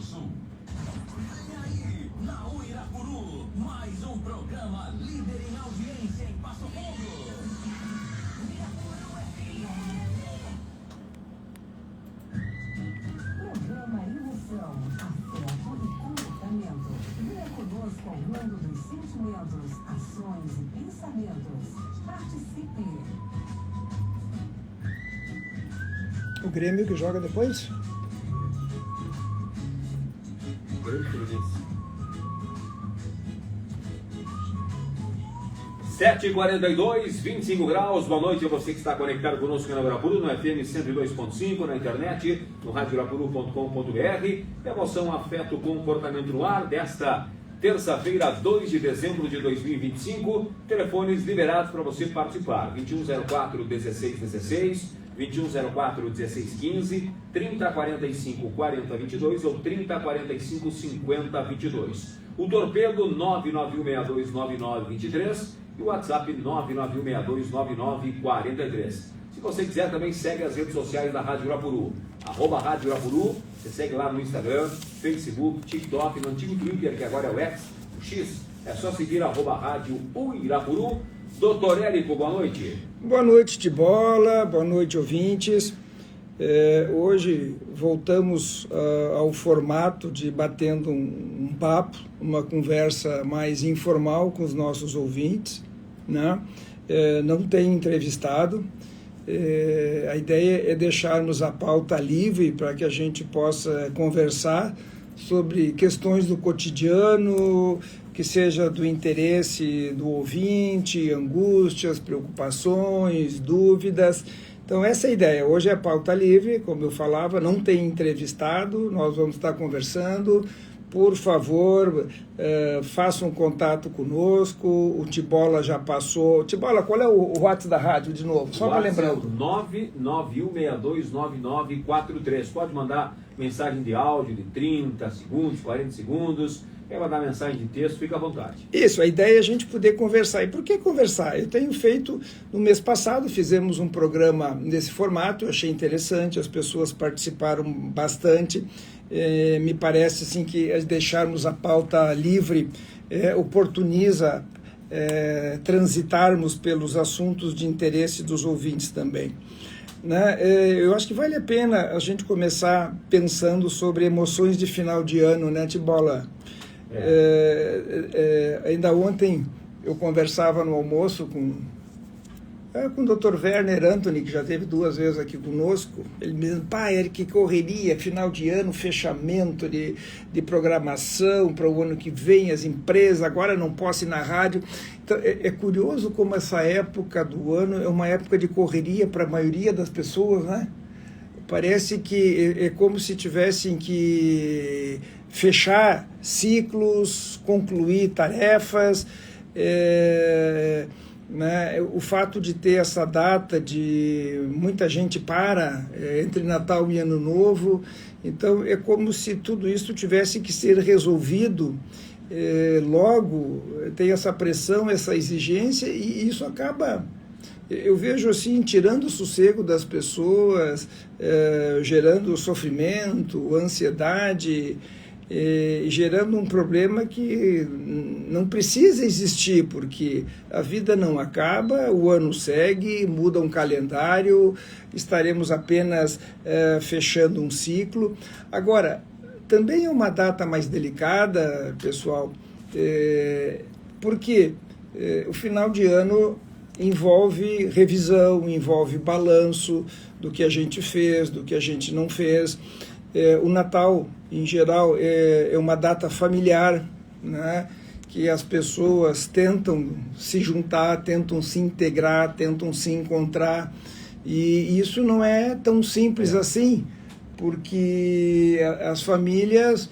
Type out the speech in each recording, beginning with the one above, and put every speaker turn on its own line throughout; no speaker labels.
do Sul. Vem aí, na Uirapuru, mais um programa líder em audiência em Passo Fundo.
Programa Emoção, afeto e comportamento. Venha conosco ao mundo dos sentimentos, ações e pensamentos. Participe.
O Grêmio que joga depois?
Sete e 42, 25 graus. Boa noite a você que está conectado conosco na Uirapuru, no FM 102.5, na internet, no radioirapuru.com.br. Emoção, afeto, comportamento no ar desta terça-feira, 2 de dezembro de 2025. Telefones liberados para você participar: 2104-1616, 2104-1615, 3045-4022 ou 3045-5022. O torpedo 991629923 e o WhatsApp 991629943. Se você quiser, também segue as redes sociais da Rádio Uirapuru, @Rádio Uirapuru. Você segue lá no Instagram, Facebook, TikTok, no antigo Twitter, que agora é o X, o X. É só seguir @Rádio Uirapuru. Doutor Érico, boa noite.
Boa noite, Tibola, boa noite, ouvintes. Hoje voltamos ao formato de batendo um papo, uma conversa mais informal com os nossos ouvintes, né? Não tem entrevistado. A ideia é deixarmos a pauta livre para que a gente possa conversar sobre questões do cotidiano, que seja do interesse do ouvinte, angústias, preocupações, dúvidas. Então essa é a ideia. Hoje é pauta livre, como eu falava, não tem entrevistado, nós vamos estar conversando. Por favor, façam contato conosco. O Tibola já passou. Tibola, qual é o WhatsApp da rádio de novo? Só para lembrando.
991629943. Pode mandar mensagem de áudio de 30 segundos, 40 segundos. Quer mandar mensagem de texto, fica à vontade.
Isso, a ideia é a gente poder conversar. E por que conversar? Eu tenho feito, no mês passado, fizemos um programa nesse formato, eu achei interessante, as pessoas participaram bastante. Me parece assim, que deixarmos a pauta livre oportuniza transitarmos pelos assuntos de interesse dos ouvintes também. Eu acho que vale a pena a gente começar pensando sobre emoções de final de ano, né, Tibola? Ainda ontem eu conversava no almoço com o Dr. Werner Anthony, que já esteve 2 vezes aqui conosco. Ele me disse: pai, que correria, final de ano, fechamento de programação para o ano que vem, as empresas, agora não posso ir na rádio. Então, é curioso como essa época do ano é uma época de correria para a maioria das pessoas, né? Parece que é como se tivessem que fechar ciclos, concluir tarefas. O fato de ter essa data de muita gente entre Natal e Ano Novo, então é como se tudo isso tivesse que ser resolvido logo, tem essa pressão, essa exigência, e isso acaba, eu vejo assim, tirando o sossego das pessoas, gerando sofrimento, ansiedade, gerando um problema que não precisa existir, porque a vida não acaba, o ano segue, muda um calendário, estaremos apenas fechando um ciclo. Agora, também é uma data mais delicada, pessoal, porque o final de ano envolve revisão, envolve balanço do que a gente fez, do que a gente não fez. O Natal, em geral, é uma data familiar, né, que as pessoas tentam se juntar, tentam se integrar, tentam se encontrar, e isso não é tão simples assim, porque as famílias,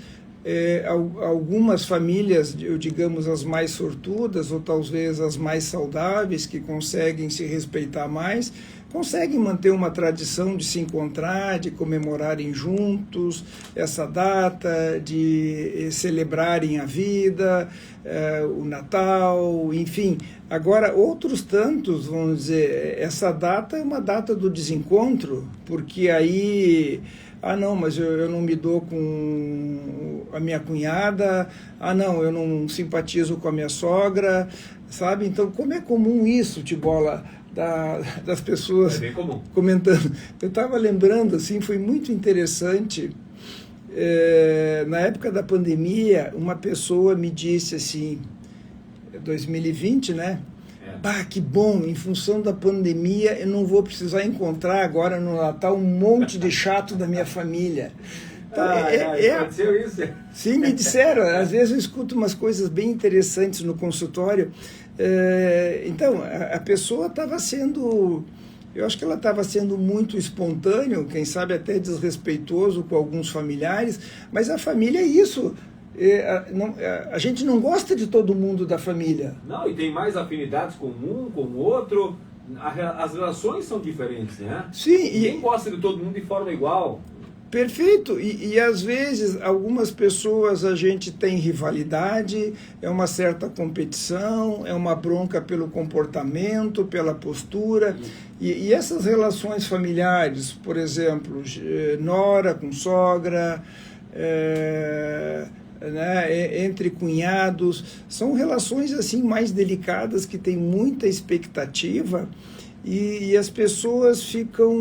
algumas famílias, digamos as mais sortudas, ou talvez as mais saudáveis, que conseguem se respeitar mais, conseguem manter uma tradição de se encontrar, de comemorarem juntos essa data, de celebrarem a vida, o Natal, enfim. Agora, outros tantos, vamos dizer, essa data é uma data do desencontro, porque aí Ah, não, mas eu não me dou com a minha cunhada. Ah, não, eu não simpatizo com a minha sogra, sabe? Então, como é comum isso, Tibola, das pessoas
É bem comum.
comentando. Eu estava lembrando, assim, foi muito interessante. Na época da pandemia, uma pessoa me disse assim, 2020, né? Bah, que bom, em função da pandemia eu não vou precisar encontrar agora no Natal um monte de chato da minha família. Então,
aconteceu isso?
Sim, me disseram. Às vezes eu escuto umas coisas bem interessantes no consultório. Então, a pessoa estava sendo... Eu acho que ela estava sendo muito espontânea, quem sabe até desrespeitoso com alguns familiares, mas a família é isso. A gente não gosta de todo mundo da família.
Não, e tem mais afinidades com um, com o outro. As relações são diferentes, né?
Sim.
Ninguém gosta de todo mundo de forma igual.
Perfeito. E às vezes, algumas pessoas a gente tem rivalidade, é uma certa competição, é uma bronca pelo comportamento, pela postura. E essas relações familiares, por exemplo, nora com sogra... né, entre cunhados, são relações assim mais delicadas que têm muita expectativa e as pessoas ficam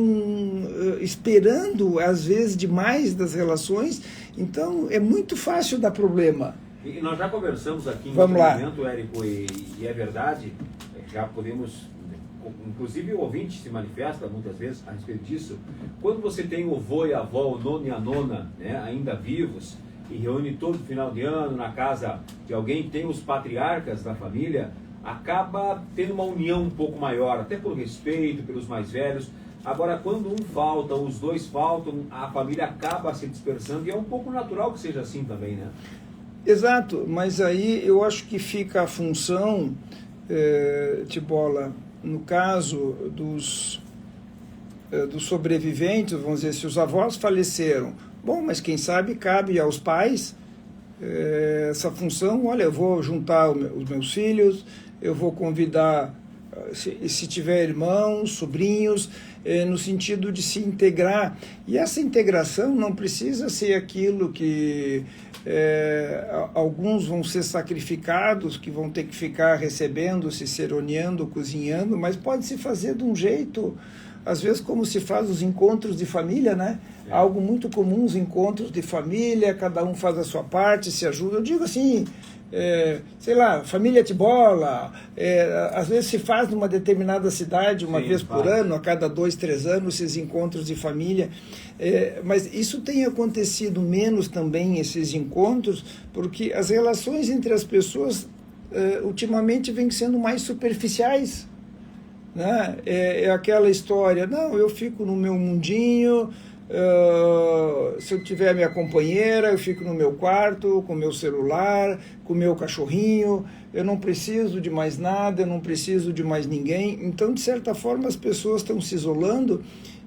esperando às vezes demais das relações, então é muito fácil dar problema.
E nós já conversamos aqui em
Vamos lá.
momento, Érico, e é verdade, já podemos, inclusive o ouvinte se manifesta muitas vezes a respeito disso. Quando você tem o vô e a avó, o nono e a nona, né, ainda vivos, e reúne todo final de ano na casa de alguém, tem os patriarcas da família, acaba tendo uma união um pouco maior, até por respeito pelos mais velhos. Agora, quando um falta, os dois faltam, a família acaba se dispersando, e é um pouco natural que seja assim também, né?
Exato, mas aí eu acho que fica a função, Tibola, no caso dos sobreviventes, vamos dizer, se os avós faleceram, bom, mas quem sabe cabe aos pais essa função. Olha, eu vou juntar os meus filhos, eu vou convidar, se tiver irmãos, sobrinhos, no sentido de se integrar. E essa integração não precisa ser aquilo que alguns vão ser sacrificados, que vão ter que ficar recebendo, se ceroneando, cozinhando, mas pode se fazer de um jeito, às vezes como se faz os encontros de família, né? Algo muito comum, os encontros de família, cada um faz a sua parte, se ajuda. Eu digo assim, sei lá, família Tibola, às vezes se faz numa determinada cidade, uma vez por ano, a cada 2, 3 anos, esses encontros de família. Mas isso tem acontecido menos também, esses encontros, porque as relações entre as pessoas ultimamente vêm sendo mais superficiais. Né? É aquela história, não, eu fico no meu mundinho, se eu tiver minha companheira, eu fico no meu quarto, com o meu celular, com o meu cachorrinho, eu não preciso de mais nada, eu não preciso de mais ninguém. Então, de certa forma, as pessoas estão se isolando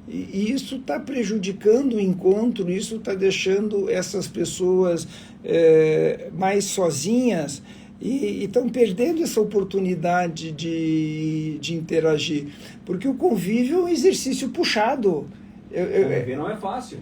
e isso está prejudicando o encontro, isso está deixando essas pessoas mais sozinhas e estão perdendo essa oportunidade de interagir, porque o convívio é um exercício puxado.
Conviver não é fácil.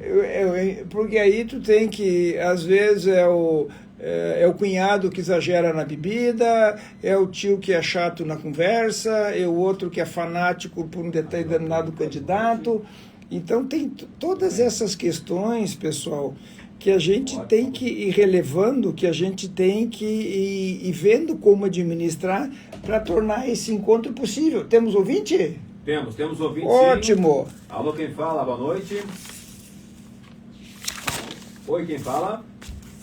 Porque aí tu tem que, às vezes, é o cunhado que exagera na bebida, é o tio que é chato na conversa, é o outro que é fanático por um determinado candidato. Então tem todas essas questões, pessoal, que a gente tem que ir relevando, que a gente tem que ir vendo como administrar para tornar esse encontro possível. Temos ouvinte?
Temos ouvinte.
Ótimo.
Sim. Alô, quem fala? Boa noite. Oi, quem fala?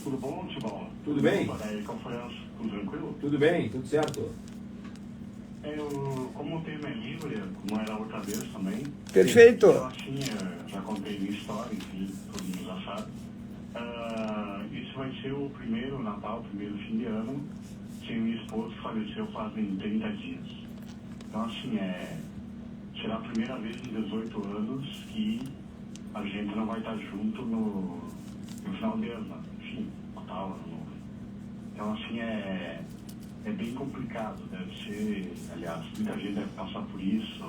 Tudo bom, Tibola?
Tudo bem?
Tudo tranquilo?
Tudo bem, tudo certo.
Como o tema é livre, como era outra vez também.
Perfeito.
Eu já contei minha história, enfim, todo mundo já sabe. Isso vai ser o primeiro Natal, o primeiro fim de ano, que minha esposa faleceu fazem 30 dias. Então, assim, será a primeira vez em 18 anos que a gente não vai estar junto no final de ano, enfim, Natal, Ano Novo. Então, assim, é bem complicado, deve ser, aliás, muita gente deve passar por isso,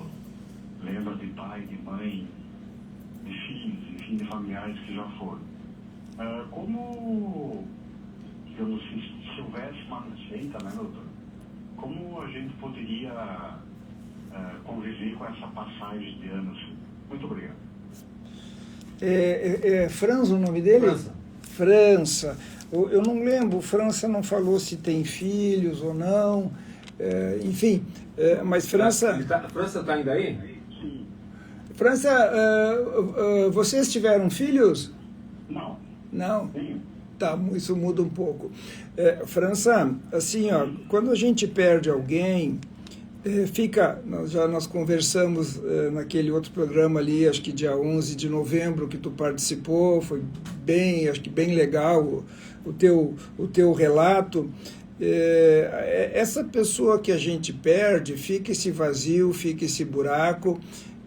lembra de pai, de mãe, filhos, enfim, de familiares que já foram. Como, digamos assim, se houvesse uma receita, né, doutor? Como a gente poderia conviver com essa passagem de anos? Muito obrigado.
França o nome dele?
França.
França. Eu não lembro, França não falou se tem filhos ou não, enfim, mas França...
França está ainda aí?
Sim.
França, vocês tiveram filhos?
Não.
Não?
Tenho.
Tá, isso muda um pouco. França, assim, ó, quando a gente perde alguém, nós conversamos naquele outro programa ali, acho que dia 11 de novembro, que tu participou, foi bem, acho que bem legal o teu relato. Essa pessoa que a gente perde, fica esse vazio, fica esse buraco,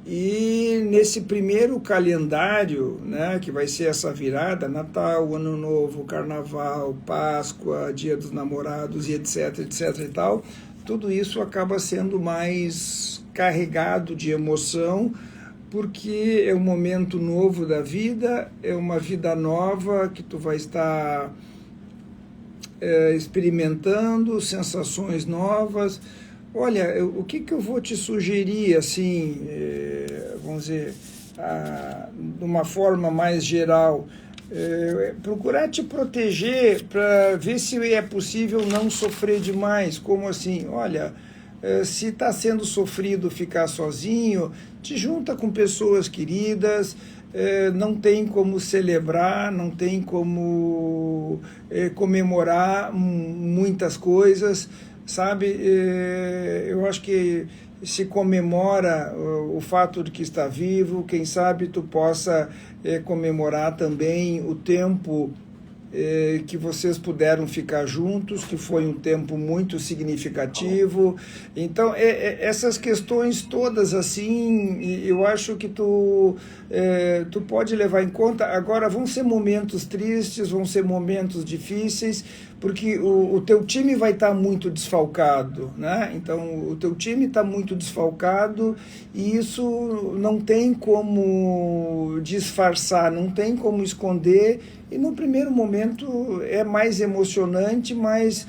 e nesse primeiro calendário, né, que vai ser essa virada, Natal, Ano Novo, Carnaval, Páscoa, Dia dos Namorados e etc e tal, tudo isso acaba sendo mais carregado de emoção, porque é um momento novo da vida, é uma vida nova que tu vai estar experimentando, sensações novas. Olha, o que eu vou te sugerir, assim, vamos dizer, de uma forma mais geral, procurar te proteger para ver se é possível não sofrer demais. Como assim? Olha, se está sendo sofrido ficar sozinho, te junta com pessoas queridas, não tem como celebrar, não tem como comemorar muitas coisas, sabe? Eu acho que se comemora o fato de que está vivo, quem sabe tu possa comemorar também o tempo que vocês puderam ficar juntos, que foi um tempo muito significativo. Então, essas questões todas, assim, eu acho que tu pode levar em conta. Agora, vão ser momentos tristes, vão ser momentos difíceis, porque o teu time vai estar muito desfalcado, né? Então, o teu time está muito desfalcado e isso não tem como disfarçar, não tem como esconder. E no primeiro momento é mais emocionante, mas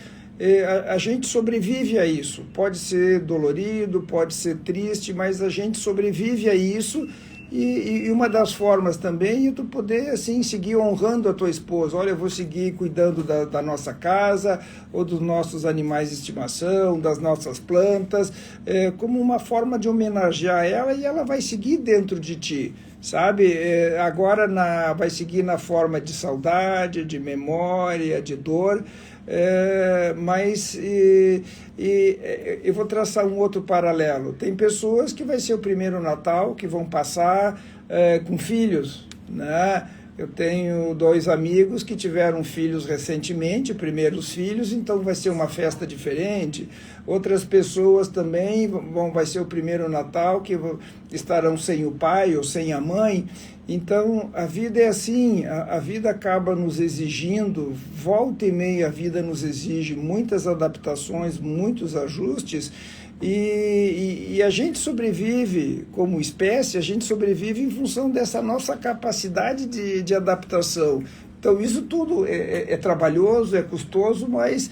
a gente sobrevive a isso. Pode ser dolorido, pode ser triste, mas a gente sobrevive a isso. E uma das formas também é tu poder, assim, seguir honrando a tua esposa. Olha, eu vou seguir cuidando da nossa casa, ou dos nossos animais de estimação, das nossas plantas, como uma forma de homenagear ela, e ela vai seguir dentro de ti, sabe? Agora vai seguir na forma de saudade, de memória, de dor, mas eu vou traçar um outro paralelo. Tem pessoas que vai ser o primeiro Natal, que vão passar com filhos, né? Eu tenho 2 amigos que tiveram filhos recentemente, primeiros filhos, então vai ser uma festa diferente. Outras pessoas também vai ser o primeiro Natal que estarão sem o pai ou sem a mãe. Então, a vida é assim, a vida acaba nos exigindo, volta e meia a vida nos exige muitas adaptações, muitos ajustes, e a gente sobrevive como espécie, a gente sobrevive em função dessa nossa capacidade de adaptação. Então, isso tudo é trabalhoso, é custoso, mas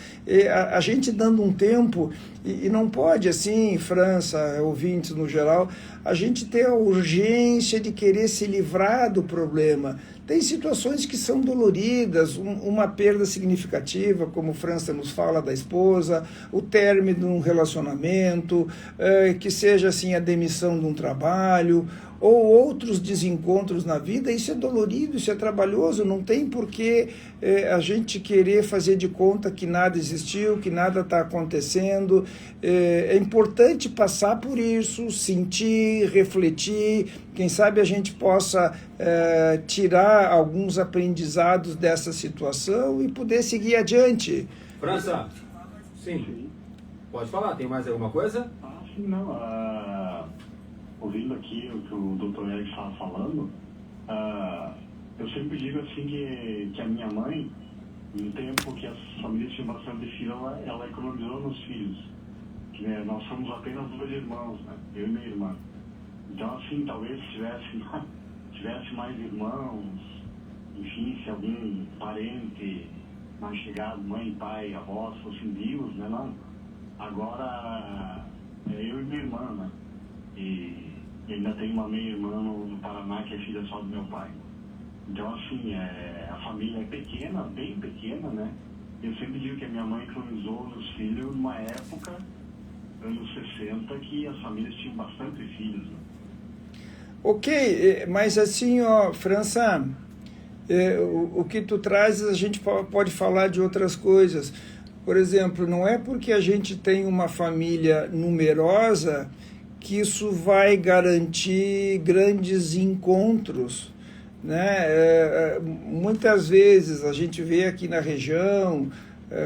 a gente dando um tempo, e não pode, assim, França, ouvintes no geral, a gente ter a urgência de querer se livrar do problema. Tem situações que são doloridas, uma perda significativa, como França nos fala da esposa, o término de um relacionamento, que seja assim a demissão de um trabalho, ou outros desencontros na vida. Isso é dolorido, isso é trabalhoso, não tem por que a gente querer fazer de conta que nada existiu, que nada está acontecendo. É importante passar por isso, sentir, refletir, quem sabe a gente possa tirar alguns aprendizados dessa situação e poder seguir adiante.
França, sim, pode falar, tem mais alguma coisa?
Sim, não, ouvindo aqui o que o Dr. Eric estava falando, eu sempre digo assim que a minha mãe, no tempo que as famílias tinham bastante filhos, ela economizou nos filhos. Que, né, nós somos apenas 2 irmãos, né? Eu e minha irmã. Então, assim, talvez se tivesse mais irmãos, enfim, se algum parente mais chegado, mãe, pai, avós, fossem vivos, né? Não. Agora é eu e minha irmã, né? E ainda tem uma meia-irmã no Paraná que é filha só do meu pai. Então, assim, a família é pequena, bem pequena, né? Eu sempre digo que a minha mãe colonizou os filhos numa época, anos 60, que as famílias tinham bastante filhos, né?
Ok, mas assim, França, o que tu trazes, a gente pode falar de outras coisas. Por exemplo, não é porque a gente tem uma família numerosa que isso vai garantir grandes encontros, né? Muitas vezes a gente vê aqui na região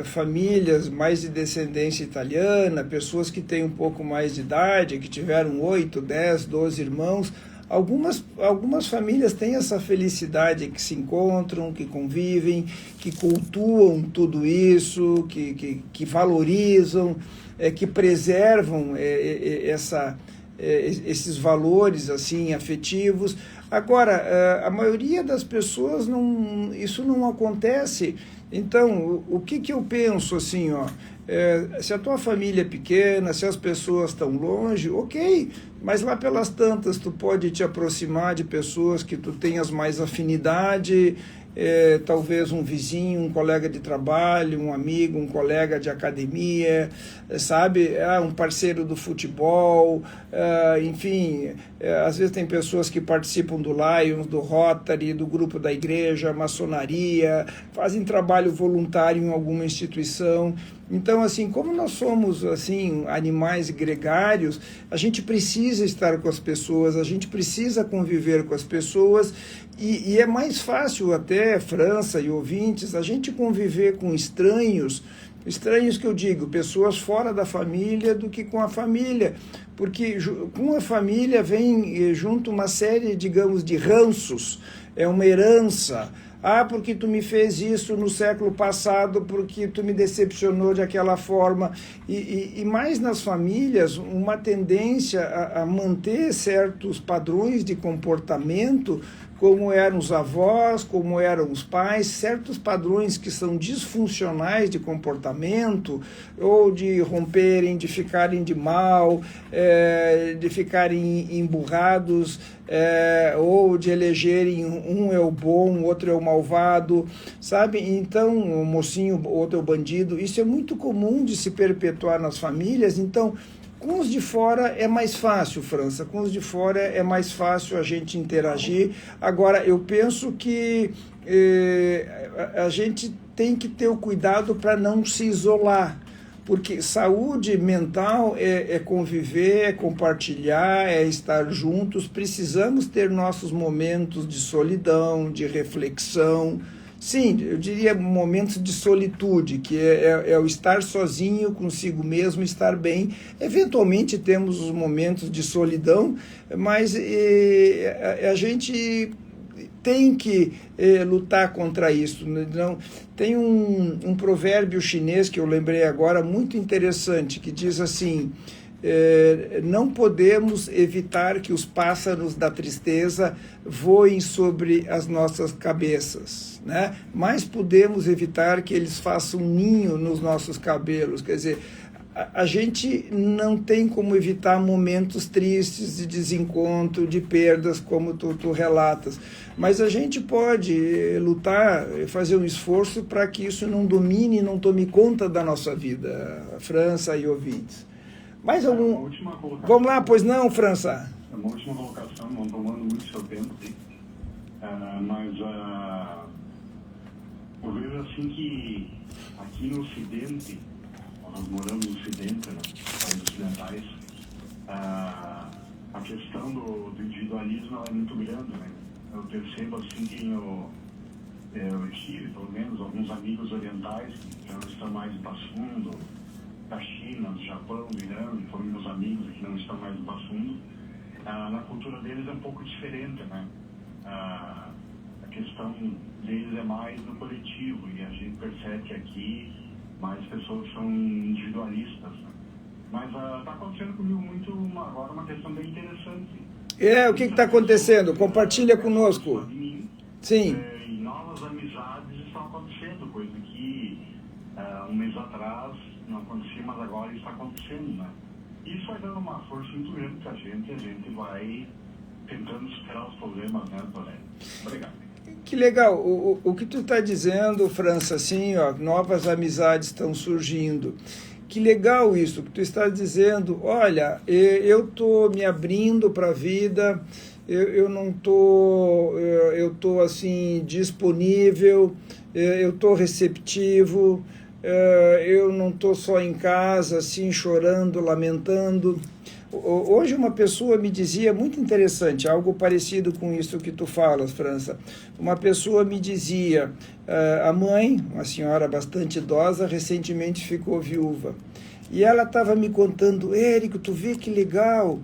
famílias mais de descendência italiana, pessoas que têm um pouco mais de idade, que tiveram 8, 10, 12 irmãos. Algumas famílias têm essa felicidade, que se encontram, que convivem, que cultuam tudo isso, que valorizam, que preservam esses valores assim afetivos. Agora, a maioria das pessoas isso não acontece. Então, o que eu penso assim, se a tua família é pequena, se as pessoas estão longe, ok, mas lá pelas tantas tu pode te aproximar de pessoas que tu tenhas mais afinidade, talvez um vizinho, um colega de trabalho, um amigo, um colega de academia, sabe, um parceiro do futebol, enfim, às vezes tem pessoas que participam do Lions, do Rotary, do grupo da igreja, maçonaria, fazem trabalho voluntário em alguma instituição. Então, assim, como nós somos assim animais gregários, a gente precisa estar com as pessoas, a gente precisa conviver com as pessoas, e é mais fácil até, França e ouvintes, a gente conviver com estranhos que eu digo, pessoas fora da família, do que com a família, porque com a família vem junto uma série, digamos, de ranços, é uma herança. Porque tu me fez isso no século passado, porque tu me decepcionou de aquela forma. E mais nas famílias, uma tendência a manter certos padrões de comportamento, como eram os avós, como eram os pais, certos padrões que são disfuncionais de comportamento, ou de romperem, de ficarem de mal, de ficarem emburrados, ou de elegerem um é o bom, o outro é o malvado, sabe? Então, o mocinho, o outro é o bandido. Isso é muito comum de se perpetuar nas famílias. Então, com os de fora é mais fácil, França, com os de fora é mais fácil a gente interagir. Agora, eu penso que a gente tem que ter o cuidado para não se isolar, porque saúde mental é conviver, é compartilhar, é estar juntos. Precisamos ter nossos momentos de solidão, de reflexão. Sim, eu diria momentos de solitude, que é o estar sozinho consigo mesmo, estar bem. Eventualmente temos os momentos de solidão, mas a gente tem que lutar contra isso. Não, tem um provérbio chinês que eu lembrei agora, muito interessante, que diz assim: não podemos evitar que os pássaros da tristeza voem sobre as nossas cabeças, né? Mas podemos evitar que eles façam ninho nos nossos cabelos. Quer dizer, a gente não tem como evitar momentos tristes de desencontro, de perdas, como tu relatas, mas a gente pode lutar, fazer um esforço para que isso não domine, não tome conta da nossa vida, França e ouvintes. Mais algum? Vamos lá, pois não, França?
Uma última colocação, não tomando muito seu tempo, mas eu vejo assim que aqui no Ocidente, nós moramos no Ocidente, né, países ocidentais, a questão do individualismo é muito grande, né? Eu percebo assim que eu tive, pelo menos, alguns amigos orientais que já estão mais em Passo Fundo, da China, do Japão, do Irã, que foram meus amigos que não estão mais no Passo Fundo. Na cultura deles é um pouco diferente, né? A questão deles é mais no coletivo, e a gente percebe que aqui mais pessoas são individualistas, né? Mas está acontecendo comigo muito agora uma questão bem interessante.
O que está acontecendo? Compartilha conosco. Sim.
E novas amizades estão acontecendo, coisa que um mês atrás não acontecia, mas agora está acontecendo, né? Isso vai dando uma força muito grande pra gente, e a gente vai tentando superar os problemas, né, Antônio? Obrigado.
Que legal. O que tu está dizendo, França, assim, ó, novas amizades estão surgindo. Que legal isso, que tu está dizendo, olha, eu estou me abrindo para a vida, eu não estou, eu estou assim, disponível, eu estou receptivo, eu não estou só em casa, assim, chorando, lamentando. Hoje uma pessoa me dizia, muito interessante, algo parecido com isso que tu falas, França. Uma pessoa me dizia, a mãe, uma senhora bastante idosa, recentemente ficou viúva. E ela estava me contando, Érico, tu vê que legal,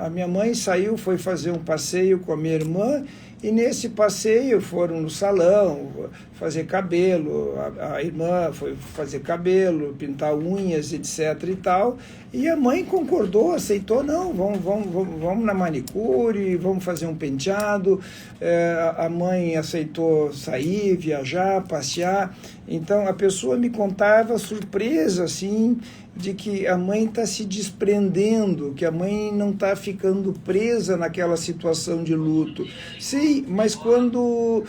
a minha mãe saiu, foi fazer um passeio com a minha irmã, e nesse passeio foram no salão fazer cabelo, a irmã foi fazer cabelo, pintar unhas, etc. e tal, e a mãe concordou, aceitou, não, vamos na manicure, vamos fazer um penteado, a mãe aceitou sair, viajar, passear. Então a pessoa me contava surpresa, assim, de que a mãe está se desprendendo, que a mãe não está ficando presa naquela situação de luto. Sim, mas quando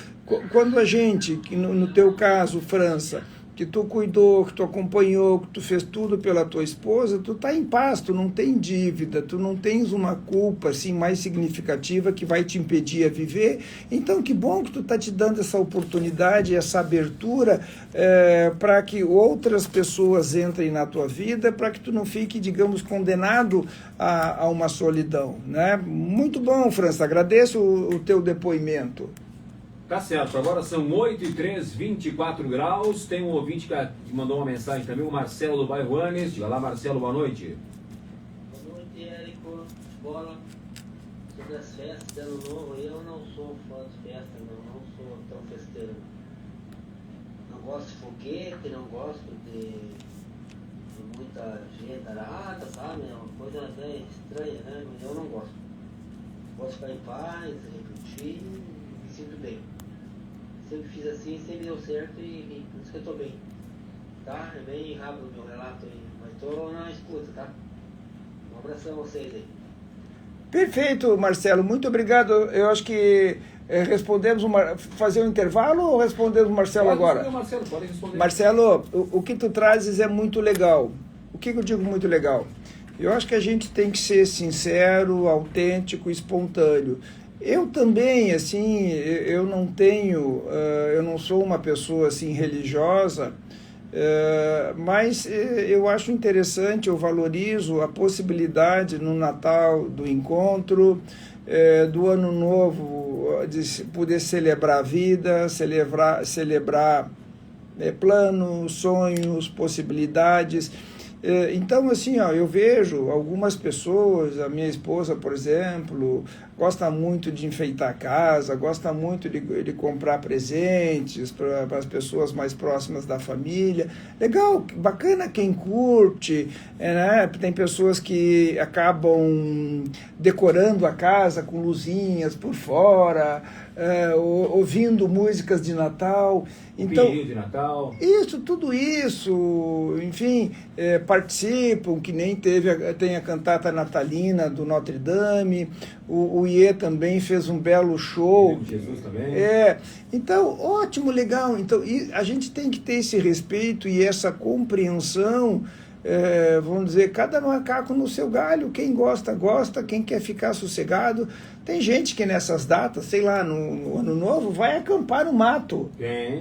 a gente, no teu caso, França, que tu cuidou, que tu acompanhou, que tu fez tudo pela tua esposa, tu tá em paz, tu não tem dívida, tu não tens uma culpa assim mais significativa que vai te impedir a viver. Então, que bom que tu tá te dando essa oportunidade, essa abertura para que outras pessoas entrem na tua vida, para que tu não fique, digamos, condenado a uma solidão, né? Muito bom, França, agradeço o teu depoimento.
Tá certo, agora são 8h03, 24 graus. Tem um ouvinte que mandou uma mensagem também, o Marcelo do bairro Anes. Diga lá, Marcelo, boa noite.
Boa noite, Érico. Bola. Sobre as festas de Ano Novo, eu não sou fã de festa, não sou tão festeiro. Não gosto de foguete, não gosto de muita gente arada, sabe? É uma coisa até estranha, né? Mas eu não gosto. Gosto de ficar em paz, refletir, me sinto bem. Sempre fiz assim, sempre deu certo e por isso que eu tô bem. Tá? É bem rápido o meu relato aí, mas tô na escuta, tá? Um abração a vocês aí.
Perfeito, Marcelo, muito obrigado. Eu acho que respondemos fazer um intervalo ou respondemos o Marcelo agora?
Marcelo, pode responder.
Marcelo, o que tu trazes é muito legal. O que eu digo muito legal? Eu acho que a gente tem que ser sincero, autêntico, espontâneo. Eu também, assim, eu não sou uma pessoa, assim, religiosa, mas eu acho interessante, eu valorizo a possibilidade no Natal do encontro, do Ano Novo, de poder celebrar a vida, celebrar planos, sonhos, possibilidades. Então, assim, ó, eu vejo algumas pessoas, a minha esposa, por exemplo, gosta muito de enfeitar a casa, gosta muito de comprar presentes para as pessoas mais próximas da família. Legal, bacana quem curte, né? Tem pessoas que acabam decorando a casa com luzinhas por fora, ouvindo músicas de Natal. Então,
de Natal.
Tudo isso, enfim, participam, que nem tem a cantata natalina do Notre Dame, o Iê também fez um belo show.
Jesus também.
Então, ótimo, legal. Então, a gente tem que ter esse respeito e essa compreensão, vamos dizer, cada macaco no seu galho. Quem gosta, gosta. Quem quer ficar sossegado. Tem gente que nessas datas, sei lá, no Ano Novo, vai acampar no mato.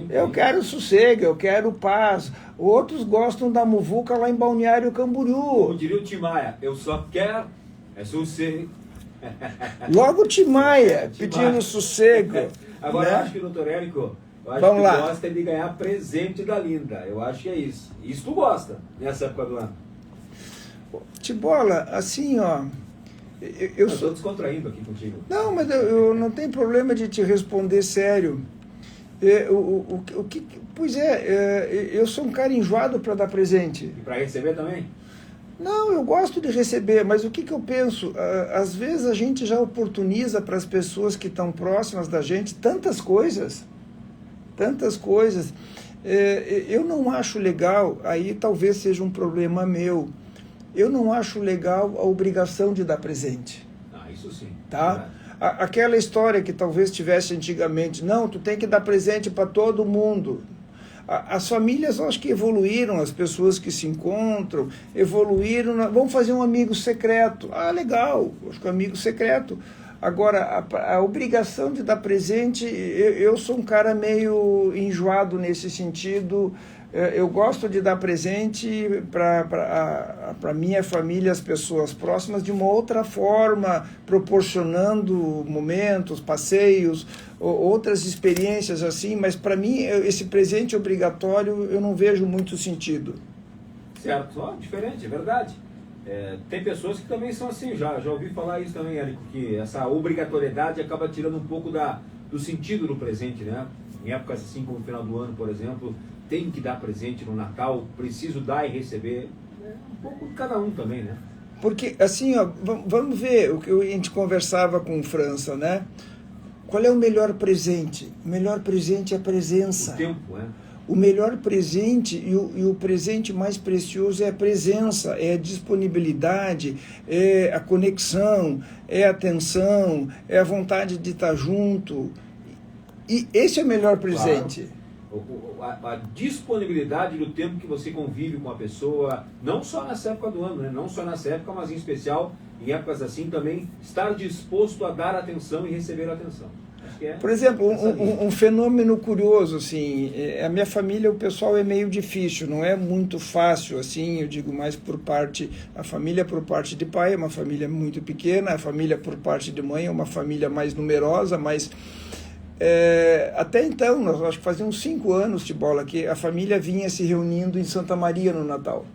Eu quero sossego, eu quero paz. Outros gostam da muvuca lá em Balneário Camboriú.
Como diria o Tim Maia, eu só quero sossego.
Logo Tim Maia, pedindo sossego.
Agora,
né?
eu acho que, doutor Érico,
Vamos lá.
gosta de ganhar presente da Linda. Eu acho que é isso. Isso tu gosta, nessa época do ano.
Tibola, assim, ó... Eu
estou descontraindo aqui contigo.
Não, mas eu não tenho problema de te responder sério. Pois eu sou um cara enjoado para dar presente.
E para receber também?
Não, eu gosto de receber, mas o que eu penso? Às vezes a gente já oportuniza para as pessoas que estão próximas da gente tantas coisas. Eu não acho legal, aí talvez seja um problema meu, eu não acho legal a obrigação de dar presente.
Isso sim.
Tá? Aquela história que talvez tivesse antigamente, não, tu tem que dar presente para todo mundo. As famílias, eu acho que evoluíram, as pessoas que se encontram, evoluíram, vamos fazer um amigo secreto. Ah, legal, acho que é um amigo secreto. Agora, a obrigação de dar presente, eu sou um cara meio enjoado nesse sentido. Eu gosto de dar presente para minha família, as pessoas próximas, de uma outra forma, proporcionando momentos, passeios, outras experiências assim, mas para mim esse presente obrigatório eu não vejo muito sentido.
Certo, diferente, é verdade. Tem pessoas que também são assim, já ouvi falar isso também, Érico, que essa obrigatoriedade acaba tirando um pouco do sentido do presente, né? Em épocas assim como o final do ano, por exemplo, tem que dar presente no Natal, preciso dar e receber, um pouco de cada um também, né?
Porque, assim, ó, vamos ver o que a gente conversava com o França, né? Qual é o melhor presente? O melhor presente é a presença.
O tempo, né?
O melhor presente e o presente mais precioso é a presença, é a disponibilidade, é a conexão, é a atenção, é a vontade de estar junto. E esse é o melhor presente.
Claro. A disponibilidade do tempo que você convive com a pessoa, não só nessa época do ano, né? Não só nessa época, mas em especial em épocas assim também, estar disposto a dar atenção e receber atenção.
Por exemplo, um fenômeno curioso, assim, a minha família, o pessoal é meio difícil, não é muito fácil, assim, eu digo mais a família por parte de pai é uma família muito pequena, a família por parte de mãe é uma família mais numerosa, mas até então, nós acho que fazia uns 5 anos, Tibola, que a família vinha se reunindo em Santa Maria no Natal.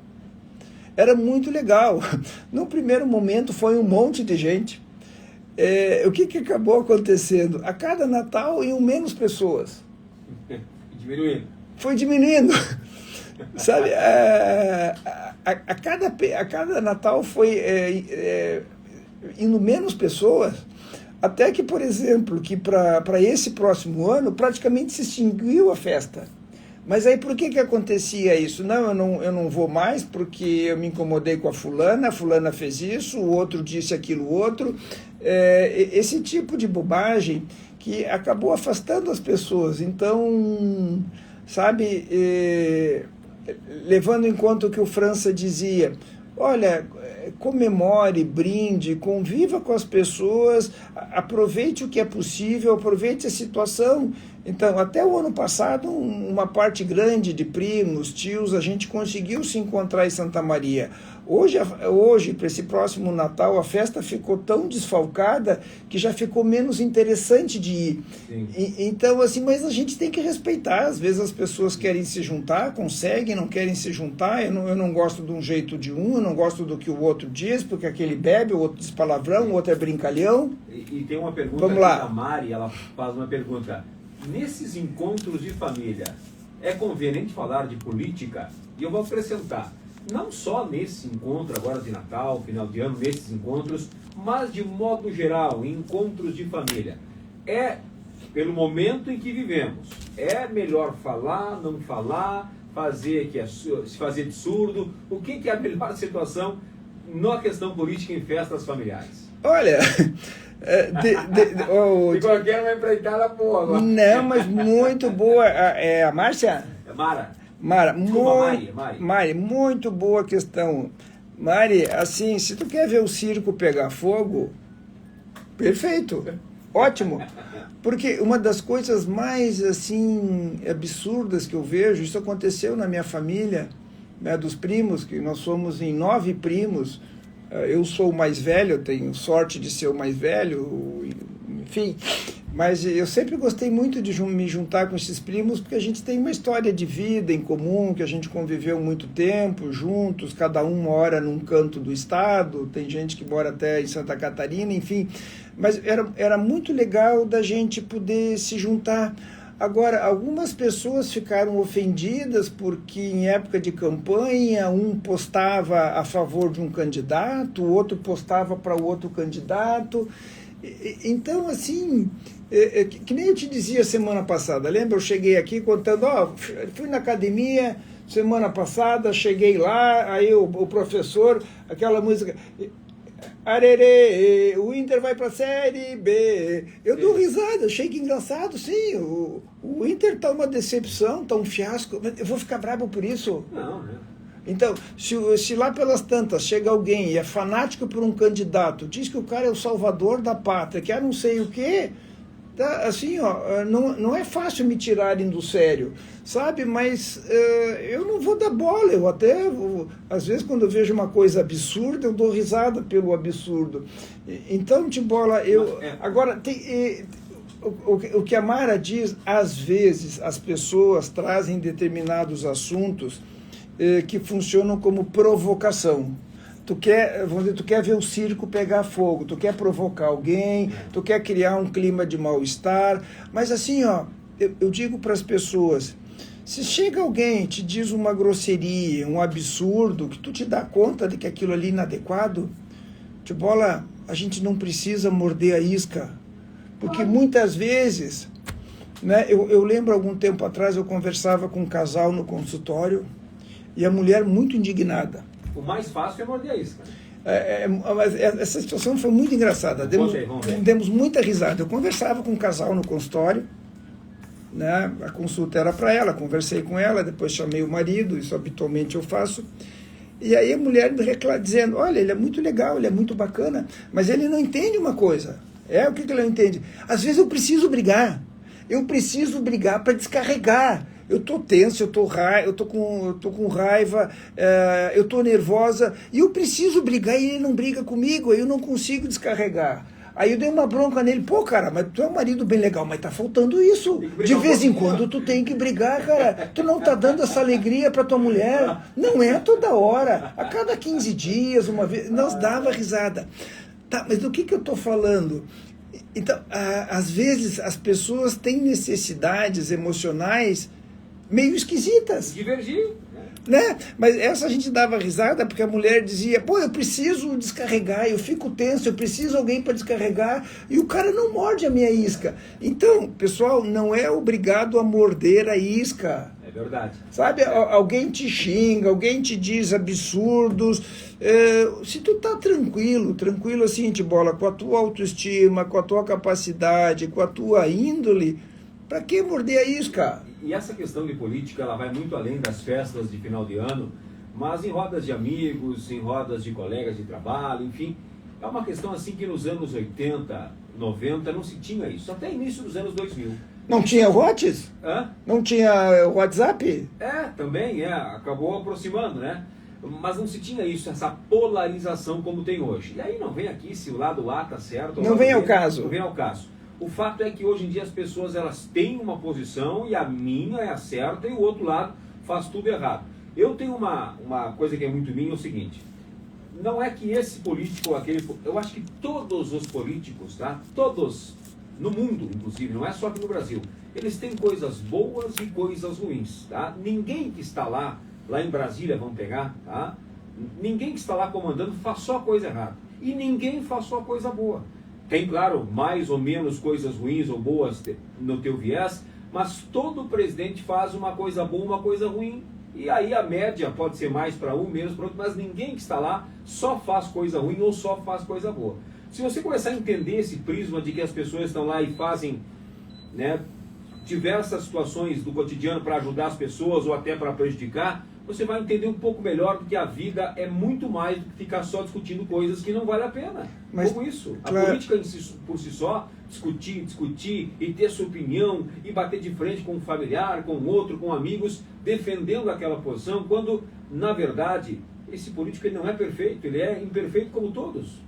Era muito legal. No primeiro momento foi um monte de gente. O que acabou acontecendo? A cada Natal iam menos pessoas.
Diminuindo.
Foi diminuindo. Sabe? A cada Natal foi indo menos pessoas, até que, por exemplo, que para esse próximo ano praticamente se extinguiu a festa. Mas aí por que acontecia isso? Não, eu não vou mais porque eu me incomodei com a fulana fez isso, o outro disse aquilo outro. Esse tipo de bobagem que acabou afastando as pessoas. Então, sabe, levando em conta o que o França dizia, olha, comemore, brinde, conviva com as pessoas, aproveite o que é possível, aproveite a situação. Então, até o ano passado, uma parte grande de primos, tios, a gente conseguiu se encontrar em Santa Maria. Hoje, para esse próximo Natal, a festa ficou tão desfalcada que já ficou menos interessante de ir. Então, assim, mas a gente tem que respeitar. Às vezes as pessoas querem se juntar, conseguem, não querem se juntar. Eu não gosto de um jeito de um, eu não gosto do que o outro diz, porque aquele bebe, o outro diz palavrão, o outro é brincalhão.
E tem uma pergunta
Vamos lá.
Da Mari, ela faz uma pergunta. Nesses encontros de família, é conveniente falar de política? E eu vou acrescentar, não só nesse encontro agora de Natal, final de ano, nesses encontros, mas de modo geral, em encontros de família. Pelo momento em que vivemos, é melhor falar, não falar, se fazer de surdo? O que é a melhor situação na questão política em festas familiares?
Olha...
Se qualquer vai empreitada boa agora.
Não, mas muito boa. A Márcia?
É Mara.
Mari, muito boa questão. Mari, assim, se tu quer ver o circo pegar fogo, perfeito, ótimo. Porque uma das coisas mais, assim, absurdas que eu vejo, isso aconteceu na minha família, né, dos primos, que nós somos em 9 primos. Eu sou o mais velho, eu tenho sorte de ser o mais velho, enfim, mas eu sempre gostei muito de me juntar com esses primos, porque a gente tem uma história de vida em comum, que a gente conviveu muito tempo juntos, cada um mora num canto do estado, tem gente que mora até em Santa Catarina, enfim, mas era muito legal da gente poder se juntar. Agora, algumas pessoas ficaram ofendidas porque em época de campanha um postava a favor de um candidato, o outro postava para o outro candidato. Então, assim, que nem eu te dizia semana passada, lembra? Eu cheguei aqui contando, fui na academia semana passada, cheguei lá, aí o professor, aquela música... Arerê, o Inter vai para a Série B. Eu dou risada, achei que engraçado, sim. O Inter está uma decepção, está um fiasco. Eu vou ficar bravo por isso?
Não, né?
Então, se lá pelas tantas chega alguém e é fanático por um candidato, diz que o cara é o salvador da pátria, que não sei o quê, tá, assim, não é fácil me tirarem do sério, sabe? Mas eu não vou dar bola, eu até, às vezes, quando eu vejo uma coisa absurda, eu dou risada pelo absurdo. Então, Tibola, agora, o que a Mara diz, às vezes, as pessoas trazem determinados assuntos que funcionam como provocação. Tu quer ver o circo pegar fogo, tu quer provocar alguém, tu quer criar um clima de mal-estar, mas assim, eu digo para as pessoas, se chega alguém e te diz uma grosseria, um absurdo, que tu te dá conta de que aquilo ali é inadequado, Tibola, a gente não precisa morder a isca, porque muitas vezes, né, eu lembro algum tempo atrás, eu conversava com um casal no consultório, e a mulher muito indignada.
O mais fácil é morder a isca.
Mas essa situação foi muito engraçada. Demos muita risada. Eu conversava com um casal no consultório, né? A consulta era para ela, conversei com ela, depois chamei o marido, isso habitualmente eu faço. E aí a mulher me reclama, dizendo, olha, ele é muito legal, ele é muito bacana, mas ele não entende uma coisa. O que ele não entende? Às vezes eu preciso brigar para descarregar. Eu estou tenso, eu tô com raiva, eu estou nervosa, e eu preciso brigar e ele não briga comigo, aí eu não consigo descarregar. Aí eu dei uma bronca nele, pô, cara, mas tu é um marido bem legal, mas tá faltando isso. De vez em quando tu tem que brigar, cara. Tu não tá dando essa alegria pra tua mulher. Não é toda hora. A cada 15 dias, uma vez, nós dava risada. Tá, mas do que eu tô falando? Então, às vezes as pessoas têm necessidades emocionais meio esquisitas.
Divergir.
Né? Mas essa a gente dava risada porque a mulher dizia, pô, eu preciso descarregar, eu fico tenso, eu preciso de alguém para descarregar, e o cara não morde a minha isca. Então, pessoal, não é obrigado a morder a isca.
É verdade.
Sabe, alguém te xinga, alguém te diz absurdos, se tu tá tranquilo assim, Tibola, com a tua autoestima, com a tua capacidade, com a tua índole, para que morder a isca?
E essa questão de política, ela vai muito além das festas de final de ano, mas em rodas de amigos, em rodas de colegas de trabalho, enfim, é uma questão assim que nos anos 80, 90 não se tinha isso, até início dos anos 2000.
Não tinha Whats? Não tinha WhatsApp?
Também, acabou aproximando, né? Mas não se tinha isso, essa polarização como tem hoje. E aí não vem aqui se o lado A tá certo ou
não vem ao caso.
Não vem ao caso. O fato é que hoje em dia as pessoas elas têm uma posição e a minha é a certa e o outro lado faz tudo errado. Eu tenho uma coisa que é muito minha, é o seguinte, não é que esse político ou aquele, eu acho que todos os políticos, tá? Todos, no mundo inclusive, não é só aqui no Brasil, eles têm coisas boas e coisas ruins, tá? Ninguém que está lá em Brasília, vamos pegar, tá? Ninguém que está lá comandando faz só coisa errada e ninguém faz só coisa boa. Tem, claro, mais ou menos coisas ruins ou boas no teu viés, mas todo presidente faz uma coisa boa, uma coisa ruim. E aí a média pode ser mais para um, menos para outro, mas ninguém que está lá só faz coisa ruim ou só faz coisa boa. Se você começar a entender esse prisma de que as pessoas estão lá e fazem, né, diversas situações do cotidiano para ajudar as pessoas ou até para prejudicar, você vai entender um pouco melhor que a vida é muito mais do que ficar só discutindo coisas que não vale a pena. Mas, como isso? Claro. A política por si só, discutir e ter sua opinião e bater de frente com um familiar, com outro, com amigos, defendendo aquela posição, quando, na verdade, esse político ele não é perfeito, ele é imperfeito como todos.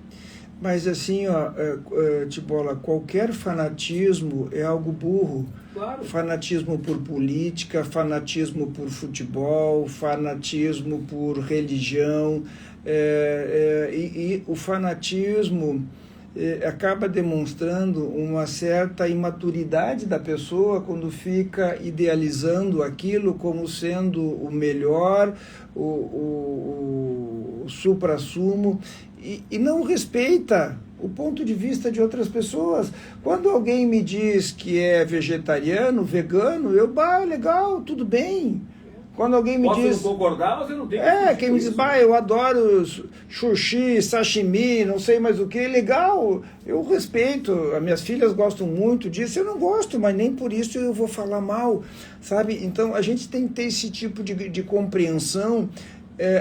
Mas assim, Tibola, qualquer fanatismo é algo burro.
Claro.
Fanatismo por política, fanatismo por futebol, fanatismo por religião. E o fanatismo, acaba demonstrando uma certa imaturidade da pessoa quando fica idealizando aquilo como sendo o melhor, o supra-sumo, e não respeita o ponto de vista de outras pessoas. Quando alguém me diz que é vegetariano, vegano, legal, tudo bem. Quando alguém me diz...
Posso não concordar, mas eu não tenho...
quem me diz, eu adoro sushi, sashimi, não sei mais o que, legal, eu respeito, as minhas filhas gostam muito disso, eu não gosto, mas nem por isso eu vou falar mal, sabe? Então, a gente tem que ter esse tipo de compreensão.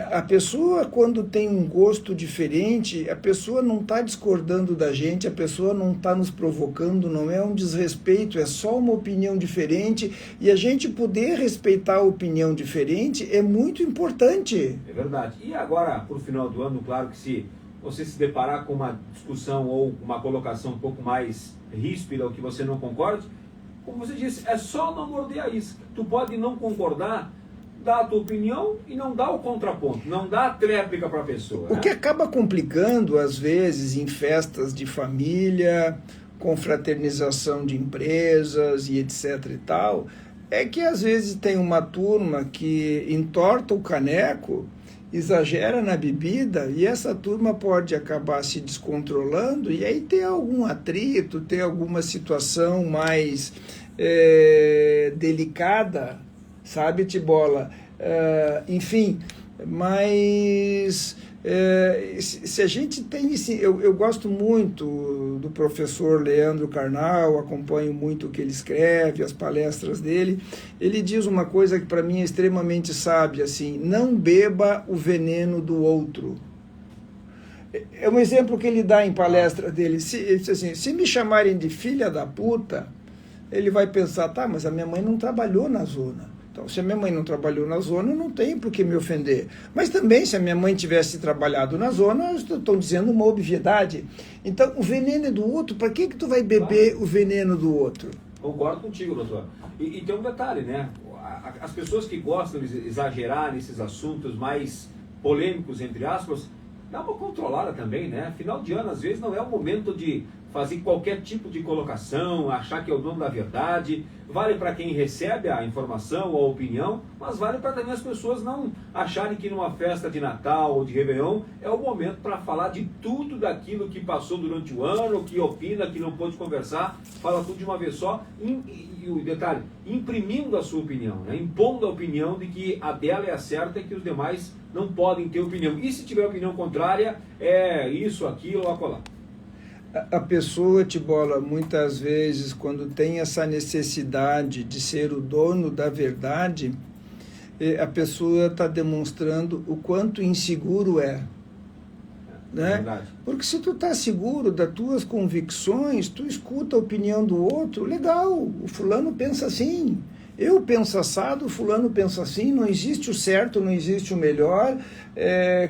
A pessoa, quando tem um gosto diferente, a pessoa não está discordando da gente, a pessoa não está nos provocando, não é um desrespeito, é só uma opinião diferente, e a gente poder respeitar a opinião diferente é muito importante.
É verdade. E agora, por final do ano, claro que se você se deparar com uma discussão ou uma colocação um pouco mais ríspida, ou que você não concorde, como você disse, é só não morder a isca. Tu pode não concordar, dá a tua opinião e não dá o contraponto, não dá a tréplica para a pessoa.
O que acaba complicando, às vezes, em festas de família, confraternização de empresas e etc e tal, é que às vezes tem uma turma que entorta o caneco, exagera na bebida, e essa turma pode acabar se descontrolando e aí ter algum atrito, ter alguma situação mais delicada, sabe, Tibola? Enfim, mas se a gente tem... Eu gosto muito do professor Leandro Carnal, acompanho muito o que ele escreve, as palestras dele. Ele diz uma coisa que para mim é extremamente sábia, assim: não beba o veneno do outro. É um exemplo que ele dá em palestra dele. Ele diz assim: se me chamarem de filha da puta, ele vai pensar, tá, mas a minha mãe não trabalhou na zona. Então, se a minha mãe não trabalhou na zona, não tem por que me ofender. Mas também, se a minha mãe tivesse trabalhado na zona, eu estou dizendo uma obviedade. Então, o veneno é do outro, para que tu vai beber o veneno do outro?
Concordo contigo, doutor. E tem um detalhe, né? As pessoas que gostam de exagerar nesses assuntos mais polêmicos, entre aspas, dá uma controlada também, né? Final de ano, às vezes, não é o momento de fazer qualquer tipo de colocação, achar que é o dono da verdade. Vale para quem recebe a informação ou a opinião, mas vale para também as pessoas não acharem que numa festa de Natal ou de Réveillon é o momento para falar de tudo daquilo que passou durante o ano, que opina, que não pôde conversar, fala tudo de uma vez só. E o detalhe, imprimindo a sua opinião, né? Impondo a opinião de que a dela é a certa e que os demais não podem ter opinião. E se tiver opinião contrária, é isso, aquilo ou acolá.
A pessoa, Tibola, muitas vezes, quando tem essa necessidade de ser o dono da verdade, a pessoa está demonstrando o quanto inseguro é. Né?
Verdade.
Porque se tu está seguro das tuas convicções, tu escuta a opinião do outro, legal, o fulano pensa assim. Eu penso assado, o fulano pensa assim, não existe o certo, não existe o melhor,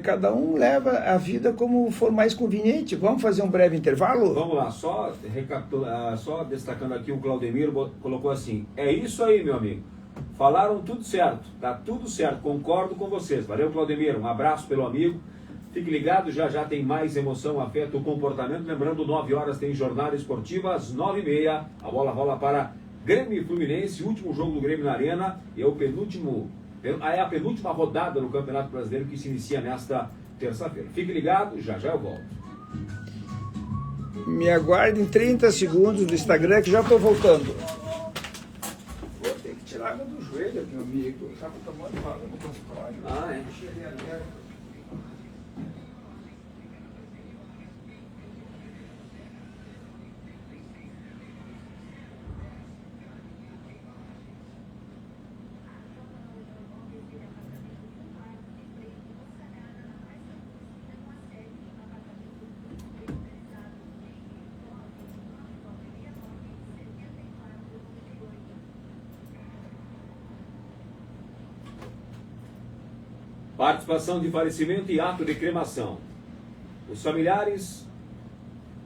cada um leva a vida como for mais conveniente. Vamos fazer um breve intervalo?
Vamos lá, só destacando aqui, o Claudemir colocou assim: é isso aí, meu amigo, falaram tudo certo, tá tudo certo, concordo com vocês. Valeu, Claudemir, um abraço pelo amigo, fique ligado, já tem mais emoção, afeto, comportamento. Lembrando, 9 horas tem jornada esportiva, às 9h30, a bola rola para Grêmio e Fluminense, último jogo do Grêmio na Arena, e é a penúltima rodada do Campeonato Brasileiro que se inicia nesta terça-feira. Fique ligado, já eu volto.
Me aguardem 30 segundos do Instagram que já estou voltando. Vou ter que tirar a água do joelho aqui, meu amigo. Sabe o tamanho da água no consultório?
Ah, é? Participação de falecimento e ato de cremação. Os familiares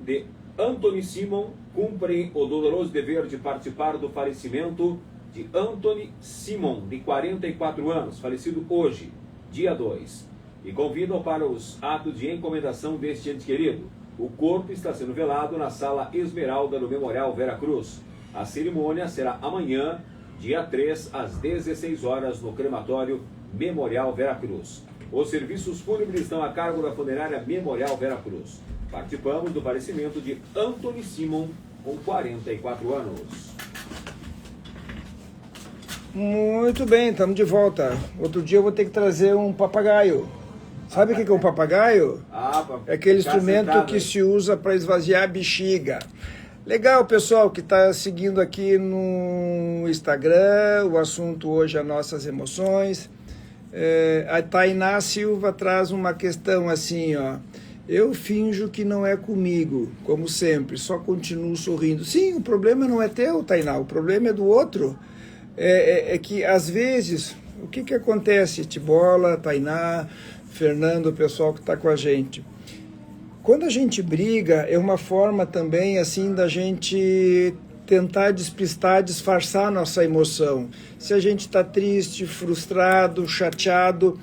de Anthony Simon cumprem o doloroso dever de participar do falecimento de Anthony Simon, de 44 anos, falecido hoje, dia 2, e convidam para os atos de encomendação deste ente querido. O corpo está sendo velado na Sala Esmeralda do Memorial Veracruz. A cerimônia será amanhã, dia 3, às 16 horas, no crematório Memorial Veracruz. Os serviços fúnebres estão a cargo da funerária Memorial Veracruz. Participamos do falecimento de Anthony Simon, com 44 anos.
Muito bem, estamos de volta. Outro dia eu vou ter que trazer um papagaio. Sabe o que é um papagaio? É aquele instrumento que se usa para esvaziar a bexiga. Legal, pessoal, que está seguindo aqui no Instagram. O assunto hoje é nossas emoções. A Tainá Silva traz uma questão assim, ó. Eu finjo que não é comigo, como sempre, só continuo sorrindo. Sim, o problema não é teu, Tainá, o problema é do outro. É que, às vezes, o que acontece? Tibola, Tainá, Fernando, o pessoal que está com a gente. Quando a gente briga, é uma forma também, assim, da gente tentar despistar, disfarçar a nossa emoção. Se a gente está triste, frustrado, chateado,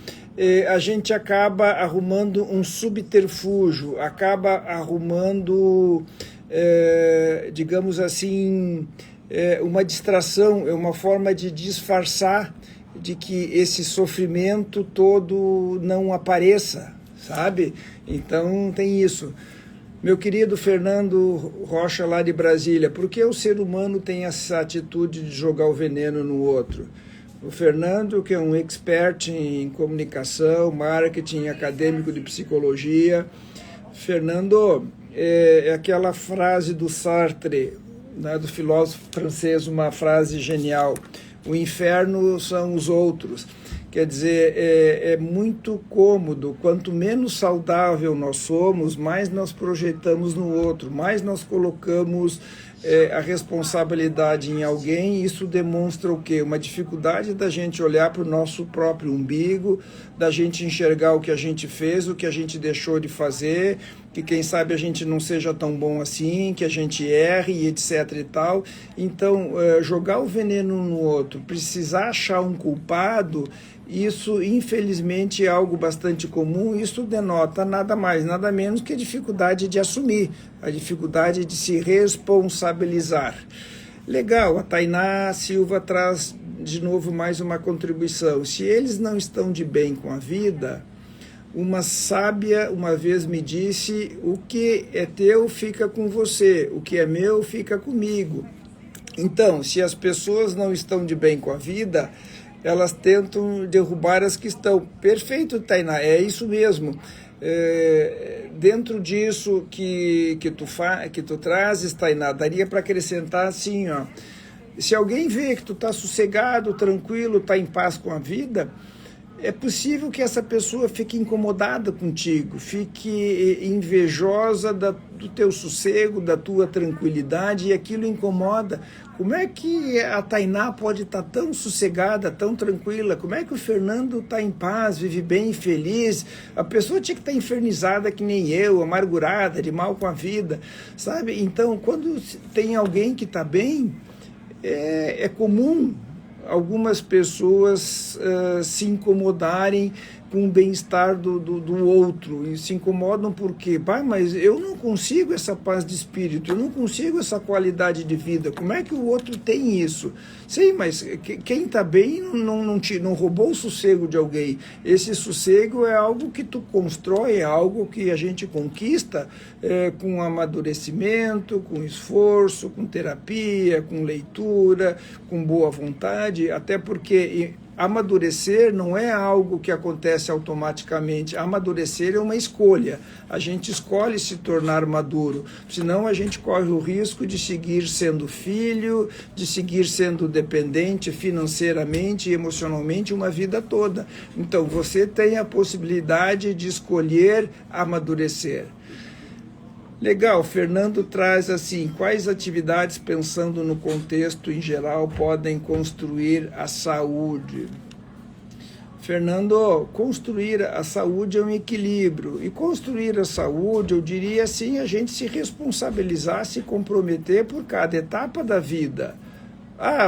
a gente acaba arrumando um subterfúgio, acaba arrumando, digamos assim, uma distração, é uma forma de disfarçar de que esse sofrimento todo não apareça, sabe? Então tem isso. Meu querido Fernando Rocha, lá de Brasília, por que o ser humano tem essa atitude de jogar o veneno no outro? O Fernando, que é um expert em comunicação, marketing, acadêmico de psicologia. Fernando, é aquela frase do Sartre, né, do filósofo francês, uma frase genial. O inferno são os outros. Quer dizer, é muito cômodo, quanto menos saudável nós somos, mais nós projetamos no outro, mais nós colocamos a responsabilidade em alguém. Isso demonstra o quê? Uma dificuldade da gente olhar para o nosso próprio umbigo, da gente enxergar o que a gente fez, o que a gente deixou de fazer, que quem sabe a gente não seja tão bom assim, que a gente erre e etc e tal. Então, jogar o veneno no outro, precisar achar um culpado, isso infelizmente é algo bastante comum. Isso denota nada mais, nada menos que a dificuldade de assumir, a dificuldade de se responsabilizar. Legal, a Tainá Silva traz de novo mais uma contribuição. Se eles não estão de bem com a vida, uma sábia uma vez me disse: o que é teu fica com você, o que é meu fica comigo. Então, se as pessoas não estão de bem com a vida, elas tentam derrubar as que estão. Perfeito, Tainá, é isso mesmo. Dentro disso que tu trazes, Tainá, daria para acrescentar assim, ó. Se alguém vê que tu está sossegado, tranquilo, está em paz com a vida, é possível que essa pessoa fique incomodada contigo, fique invejosa do teu sossego, da tua tranquilidade, e aquilo incomoda. Como é que a Tainá pode estar tão sossegada, tão tranquila? Como é que o Fernando está em paz, vive bem, feliz? A pessoa tinha que estar infernizada que nem eu, amargurada, de mal com a vida, sabe? Então, quando tem alguém que está bem, é comum algumas pessoas se incomodarem com o bem-estar do outro, e se incomodam porque, mas eu não consigo essa paz de espírito, eu não consigo essa qualidade de vida, como é que o outro tem isso? Sim, mas quem está bem não roubou o sossego de alguém. Esse sossego é algo que tu constrói, é algo que a gente conquista com amadurecimento, com esforço, com terapia, com leitura, com boa vontade, até porque amadurecer não é algo que acontece automaticamente. Amadurecer é uma escolha. A gente escolhe se tornar maduro, senão a gente corre o risco de seguir sendo filho, de seguir sendo dependente financeiramente e emocionalmente uma vida toda. Então você tem a possibilidade de escolher amadurecer. Legal, Fernando traz assim: quais atividades, pensando no contexto em geral, podem construir a saúde? Fernando, construir a saúde é um equilíbrio. E construir a saúde, eu diria assim, a gente se responsabilizar, se comprometer por cada etapa da vida.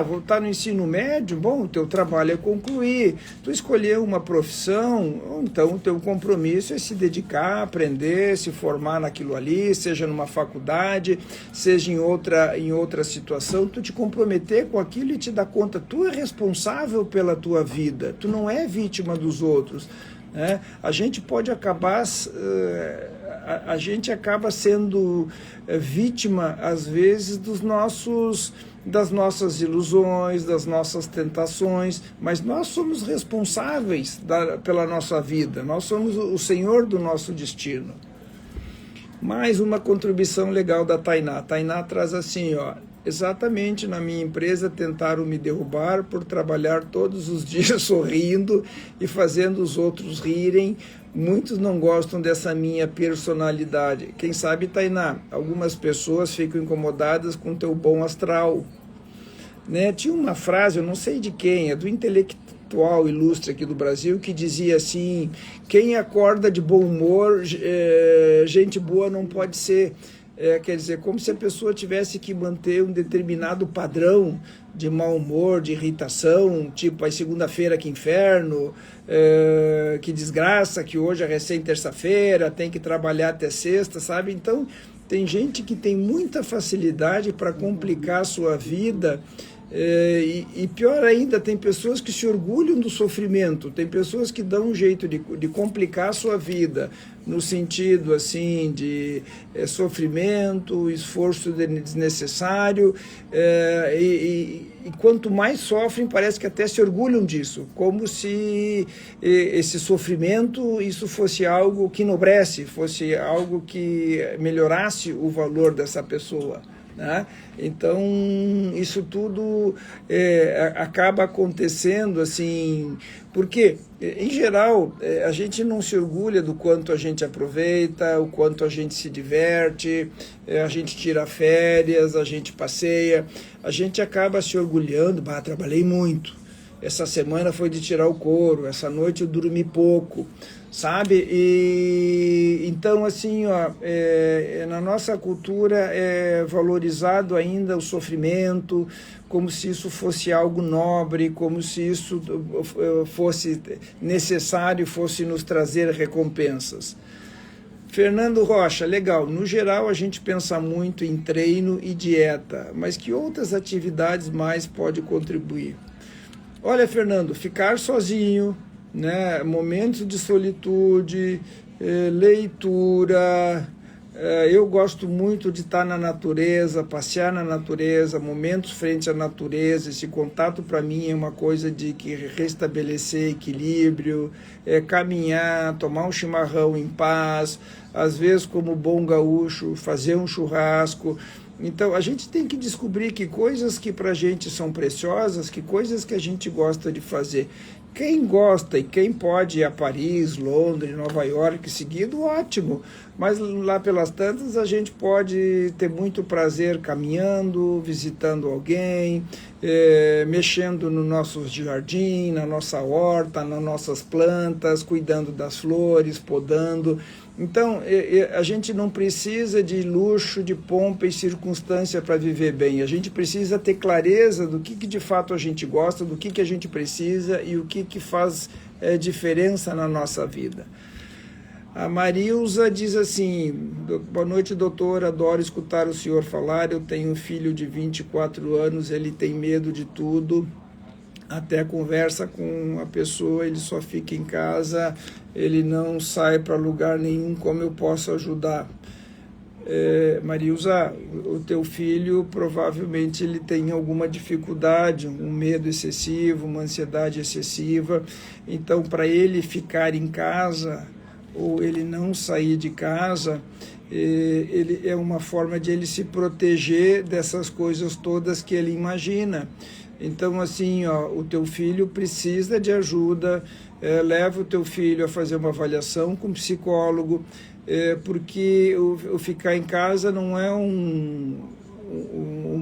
vou estar no ensino médio, bom, o teu trabalho é concluir. Tu escolher uma profissão, então o teu compromisso é se dedicar, aprender, se formar naquilo ali, seja numa faculdade, seja em outra situação, tu te comprometer com aquilo e te dar conta. Tu é responsável pela tua vida, tu não é vítima dos outros. Né? A gente pode acabar... A gente acaba sendo vítima, às vezes, das nossas ilusões, das nossas tentações, mas nós somos responsáveis pela nossa vida, nós somos o senhor do nosso destino. Mais uma contribuição legal da Tainá. A Tainá traz assim, exatamente na minha empresa tentaram me derrubar por trabalhar todos os dias sorrindo e fazendo os outros rirem. Muitos não gostam dessa minha personalidade. Quem sabe, Tainá, algumas pessoas ficam incomodadas com teu bom astral. Né? Tinha uma frase, eu não sei de quem, é do intelectual ilustre aqui do Brasil, que dizia assim, quem acorda de bom humor, gente boa não pode ser. Quer dizer, como se a pessoa tivesse que manter um determinado padrão de mau humor, de irritação, tipo, aí segunda-feira que inferno, que desgraça, que hoje é recém-terça-feira, tem que trabalhar até sexta, sabe? Então, tem gente que tem muita facilidade para complicar a sua vida, e pior ainda, tem pessoas que se orgulham do sofrimento, tem pessoas que dão um jeito de complicar a sua vida, no sentido assim de sofrimento, esforço desnecessário, e quanto mais sofrem, parece que até se orgulham disso, como se esse sofrimento, isso fosse algo que enobrece, fosse algo que melhorasse o valor dessa pessoa. Né? Então, isso tudo acaba acontecendo assim, porque, em geral, a gente não se orgulha do quanto a gente aproveita, o quanto a gente se diverte, a gente tira férias, a gente passeia, a gente acaba se orgulhando, trabalhei muito, essa semana foi de tirar o couro, essa noite eu dormi pouco, sabe? E então, assim, na nossa cultura é valorizado ainda o sofrimento, como se isso fosse algo nobre, como se isso fosse necessário, fosse nos trazer recompensas. Fernando Rocha, legal, no geral a gente pensa muito em treino e dieta, mas que outras atividades mais pode contribuir? Olha, Fernando, ficar sozinho, né, momentos de solitude, leitura, eu gosto muito de estar na natureza, passear na natureza, momentos frente à natureza, esse contato para mim é uma coisa de que restabelecer equilíbrio, caminhar, tomar um chimarrão em paz, às vezes como bom gaúcho, fazer um churrasco. Então, a gente tem que descobrir que coisas que para a gente são preciosas, que coisas que a gente gosta de fazer. Quem gosta e quem pode ir a Paris, Londres, Nova York seguido, ótimo. Mas lá pelas tantas a gente pode ter muito prazer caminhando, visitando alguém, mexendo no nosso jardim, na nossa horta, nas nossas plantas, cuidando das flores, podando. Então, a gente não precisa de luxo, de pompa e circunstância para viver bem. A gente precisa ter clareza do que de fato a gente gosta, do que a gente precisa e o que faz diferença na nossa vida. A Marilza diz assim, boa noite, doutor, adoro escutar o senhor falar, eu tenho um filho de 24 anos, ele tem medo de tudo, até conversa com a pessoa, ele só fica em casa, ele não sai para lugar nenhum, como eu posso ajudar? Marilza, o teu filho provavelmente ele tem alguma dificuldade, um medo excessivo, uma ansiedade excessiva, então para ele ficar em casa ou ele não sair de casa, ele é uma forma de ele se proteger dessas coisas todas que ele imagina. Então, assim, o teu filho precisa de ajuda, leva o teu filho a fazer uma avaliação com um psicólogo, porque o ficar em casa não é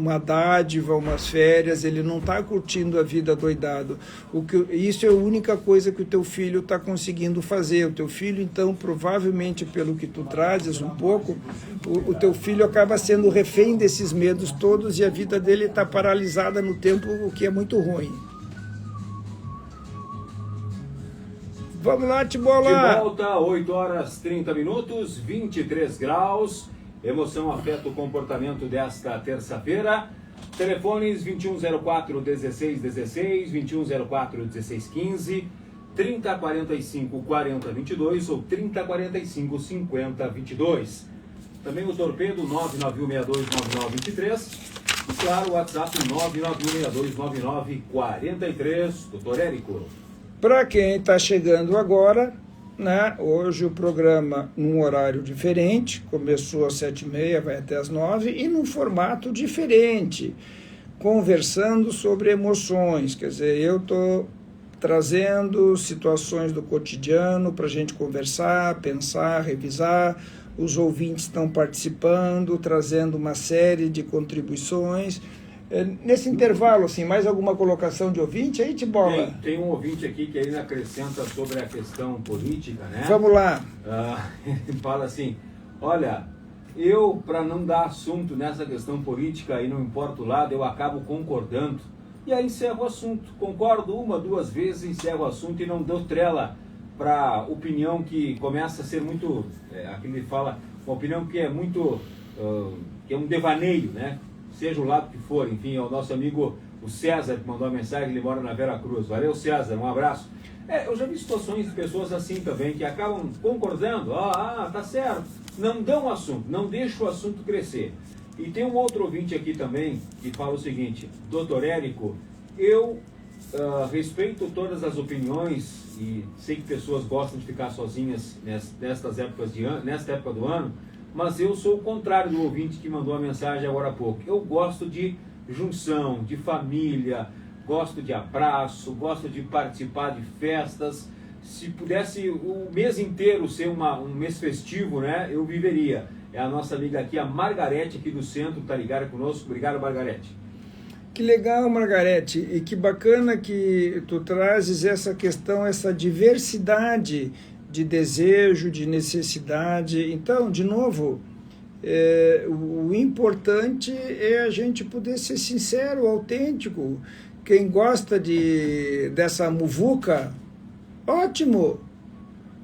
uma dádiva, umas férias, ele não está curtindo a vida doidado. Isso é a única coisa que o teu filho está conseguindo fazer. O teu filho, então, provavelmente, pelo que tu trazes um pouco, o teu filho acaba sendo refém desses medos todos e a vida dele está paralisada no tempo, o que é muito ruim. Vamos lá, Tibola!
De volta, 8 horas 30 minutos, 23 graus. Emoção, afeto, comportamento desta terça-feira. Telefones 2104-1616, 2104-1615, 3045-4022 ou 3045-5022. Também o torpedo 991629923 e, claro, o WhatsApp 991629943. Doutor Érico.
Para quem está chegando agora, né, hoje o programa num horário diferente, começou às 7h30, vai até às 9h, e num formato diferente, conversando sobre emoções. Quer dizer, eu estou trazendo situações do cotidiano para a gente conversar, pensar, revisar. Os ouvintes estão participando, trazendo uma série de contribuições. Nesse intervalo, assim, mais alguma colocação de ouvinte aí, Tibola?
Tem um ouvinte aqui que ainda acrescenta sobre a questão política, né?
Vamos lá.
Ele fala assim, olha, eu, para não dar assunto nessa questão política e não importa o lado, eu acabo concordando. E aí encerro o assunto. Concordo uma, duas vezes, encerro o assunto e não dou trela para opinião que começa a ser muito, aqui ele fala, uma opinião que é muito, que é um devaneio, né? Seja o lado que for, enfim, é o nosso amigo o César que mandou a mensagem, ele mora na Vera Cruz. Valeu, César, um abraço. Eu já vi situações de pessoas assim também, que acabam concordando, tá certo, não dão assunto, não deixa o assunto crescer. E tem um outro ouvinte aqui também, que fala o seguinte, doutor Érico, eu respeito todas as opiniões e sei que pessoas gostam de ficar sozinhas nesta época do ano, mas eu sou o contrário do ouvinte que mandou a mensagem agora há pouco. Eu gosto de junção, de família, gosto de abraço, gosto de participar de festas. Se pudesse o mês inteiro ser um mês festivo, né, eu viveria. É a nossa amiga aqui, a Margarete, aqui do centro, está ligada conosco. Obrigado, Margarete.
Que legal, Margarete, e que bacana que tu trazes essa questão, essa diversidade de desejo, de necessidade. Então, de novo, o importante é a gente poder ser sincero, autêntico. Quem gosta dessa muvuca, ótimo,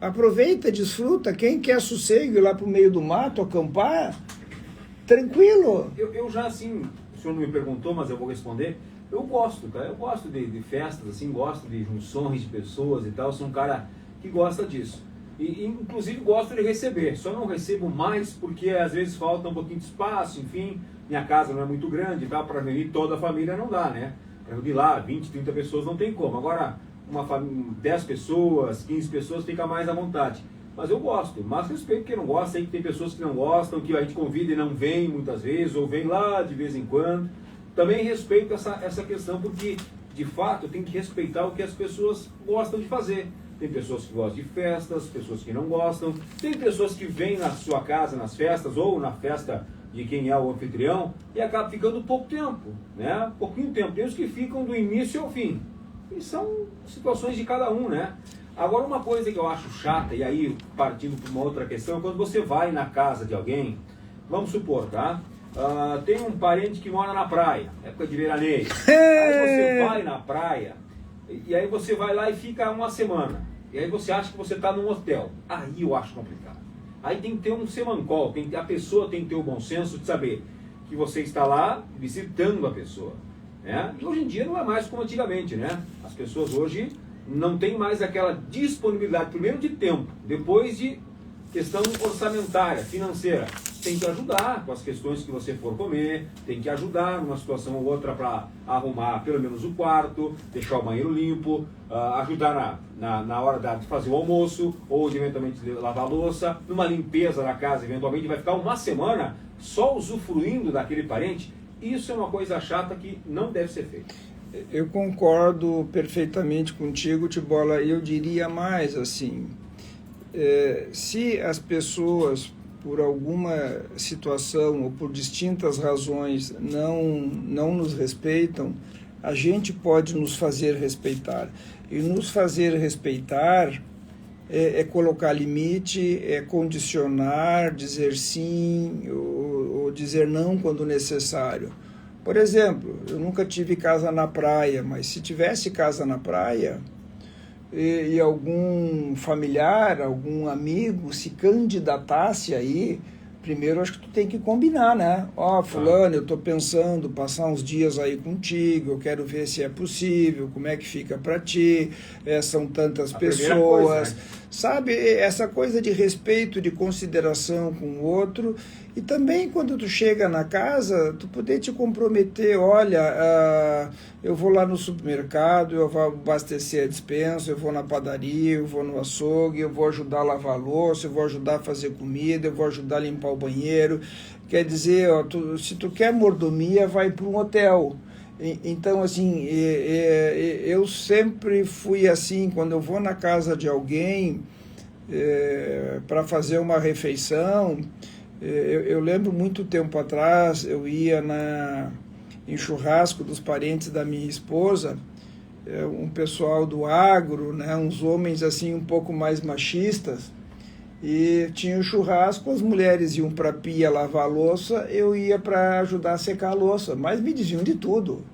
aproveita, desfruta. Quem quer sossego ir lá para o meio do mato, acampar, tranquilo.
Eu já, assim, o senhor não me perguntou, mas eu vou responder. Eu gosto, cara, eu gosto de festas, assim, gosto de junções de pessoas e tal. Eu sou um cara que gosta disso. E inclusive gosto de receber, só não recebo mais porque às vezes falta um pouquinho de espaço, enfim, minha casa não é muito grande, tá? Para reunir toda a família não dá, né? Para reunir lá 20, 30 pessoas não tem como. Agora, 10 pessoas, 15 pessoas fica mais à vontade. Mas eu gosto, mas respeito quem não gosta, sei que tem pessoas que não gostam, que a gente convida e não vem muitas vezes, ou vem lá de vez em quando. Também respeito essa questão, porque de fato tem que respeitar o que as pessoas gostam de fazer. Tem pessoas que gostam de festas, pessoas que não gostam. Tem pessoas que vêm na sua casa, nas festas, ou na festa de quem é o anfitrião, e acabam ficando pouco tempo, né? Pouquinho tempo. Tem os que ficam do início ao fim. E são situações de cada um, né? Agora, uma coisa que eu acho chata, e aí partindo para uma outra questão, é quando você vai na casa de alguém, vamos supor, tá? Tem um parente que mora na praia, época de veraneio. Aí você vai na praia, e aí você vai lá e fica uma semana. E aí você acha que você está num hotel. Aí eu acho complicado. Aí tem que ter um semancol, a pessoa tem que ter o bom senso de saber que você está lá visitando a pessoa. Né? E hoje em dia não é mais como antigamente, né? As pessoas hoje não têm mais aquela disponibilidade, primeiro de tempo, depois de questão orçamentária, financeira. Tem que ajudar com as questões que você for comer, tem que ajudar numa situação ou outra para arrumar pelo menos o quarto, deixar o banheiro limpo, ajudar na hora de fazer o almoço, ou de eventualmente lavar a louça, numa limpeza na casa, eventualmente vai ficar uma semana só usufruindo daquele parente. Isso é uma coisa chata que não deve ser feita.
Eu concordo perfeitamente contigo, Tibola. Eu diria mais assim, se as pessoas por alguma situação ou por distintas razões não nos respeitam, a gente pode nos fazer respeitar. E nos fazer respeitar é colocar limite, é condicionar, dizer sim ou dizer não quando necessário. Por exemplo, eu nunca tive casa na praia, mas se tivesse casa na praia e algum familiar, algum amigo se candidatasse aí, primeiro acho que tu tem que combinar, né? Ó, fulano, eu tô pensando passar uns dias aí contigo, eu quero ver se é possível, como é que fica para ti, são tantas pessoas,
coisa, né?
Sabe? Essa coisa de respeito, de consideração com o outro, e também quando tu chega na casa, tu poder te comprometer, olha, eu vou lá no supermercado, eu vou abastecer a despensa, eu vou na padaria, eu vou no açougue, eu vou ajudar a lavar a louça, eu vou ajudar a fazer comida, eu vou ajudar a limpar o banheiro. Quer dizer, ó, se tu quer mordomia, vai para um hotel. Então, assim, eu sempre fui assim, quando eu vou na casa de alguém para fazer uma refeição, eu lembro muito tempo atrás, eu ia em churrasco dos parentes da minha esposa, um pessoal do agro, né, uns homens assim um pouco mais machistas, e tinha o churrasco, as mulheres iam para a pia lavar a louça, eu ia para ajudar a secar a louça, mas me diziam de tudo.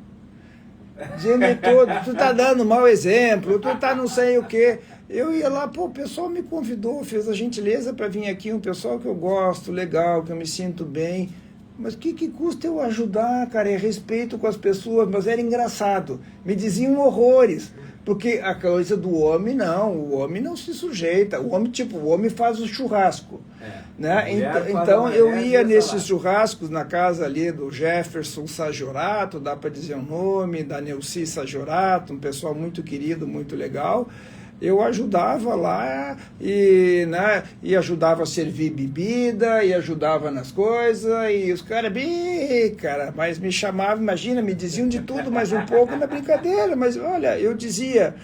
Diziam-me tudo, tu tá dando mau exemplo, tu tá não sei o quê. Eu ia lá, pô, o pessoal me convidou, fez a gentileza para vir aqui, um pessoal que eu gosto, legal, que eu me sinto bem. Mas o que custa eu ajudar, cara? É respeito com as pessoas, mas era engraçado. Me diziam horrores. Porque a coisa do homem, não, o homem não se sujeita. O homem faz o churrasco. Né? Então eu ia nesses churrascos na casa ali do Jefferson Sajorato, dá para dizer o nome, da Neuci Sajorato, um pessoal muito querido, muito legal. Eu ajudava lá e ajudava a servir bebida, e ajudava nas coisas, e os caras, mas me chamavam, imagina, me diziam de tudo, mais um pouco na brincadeira, mas olha, eu dizia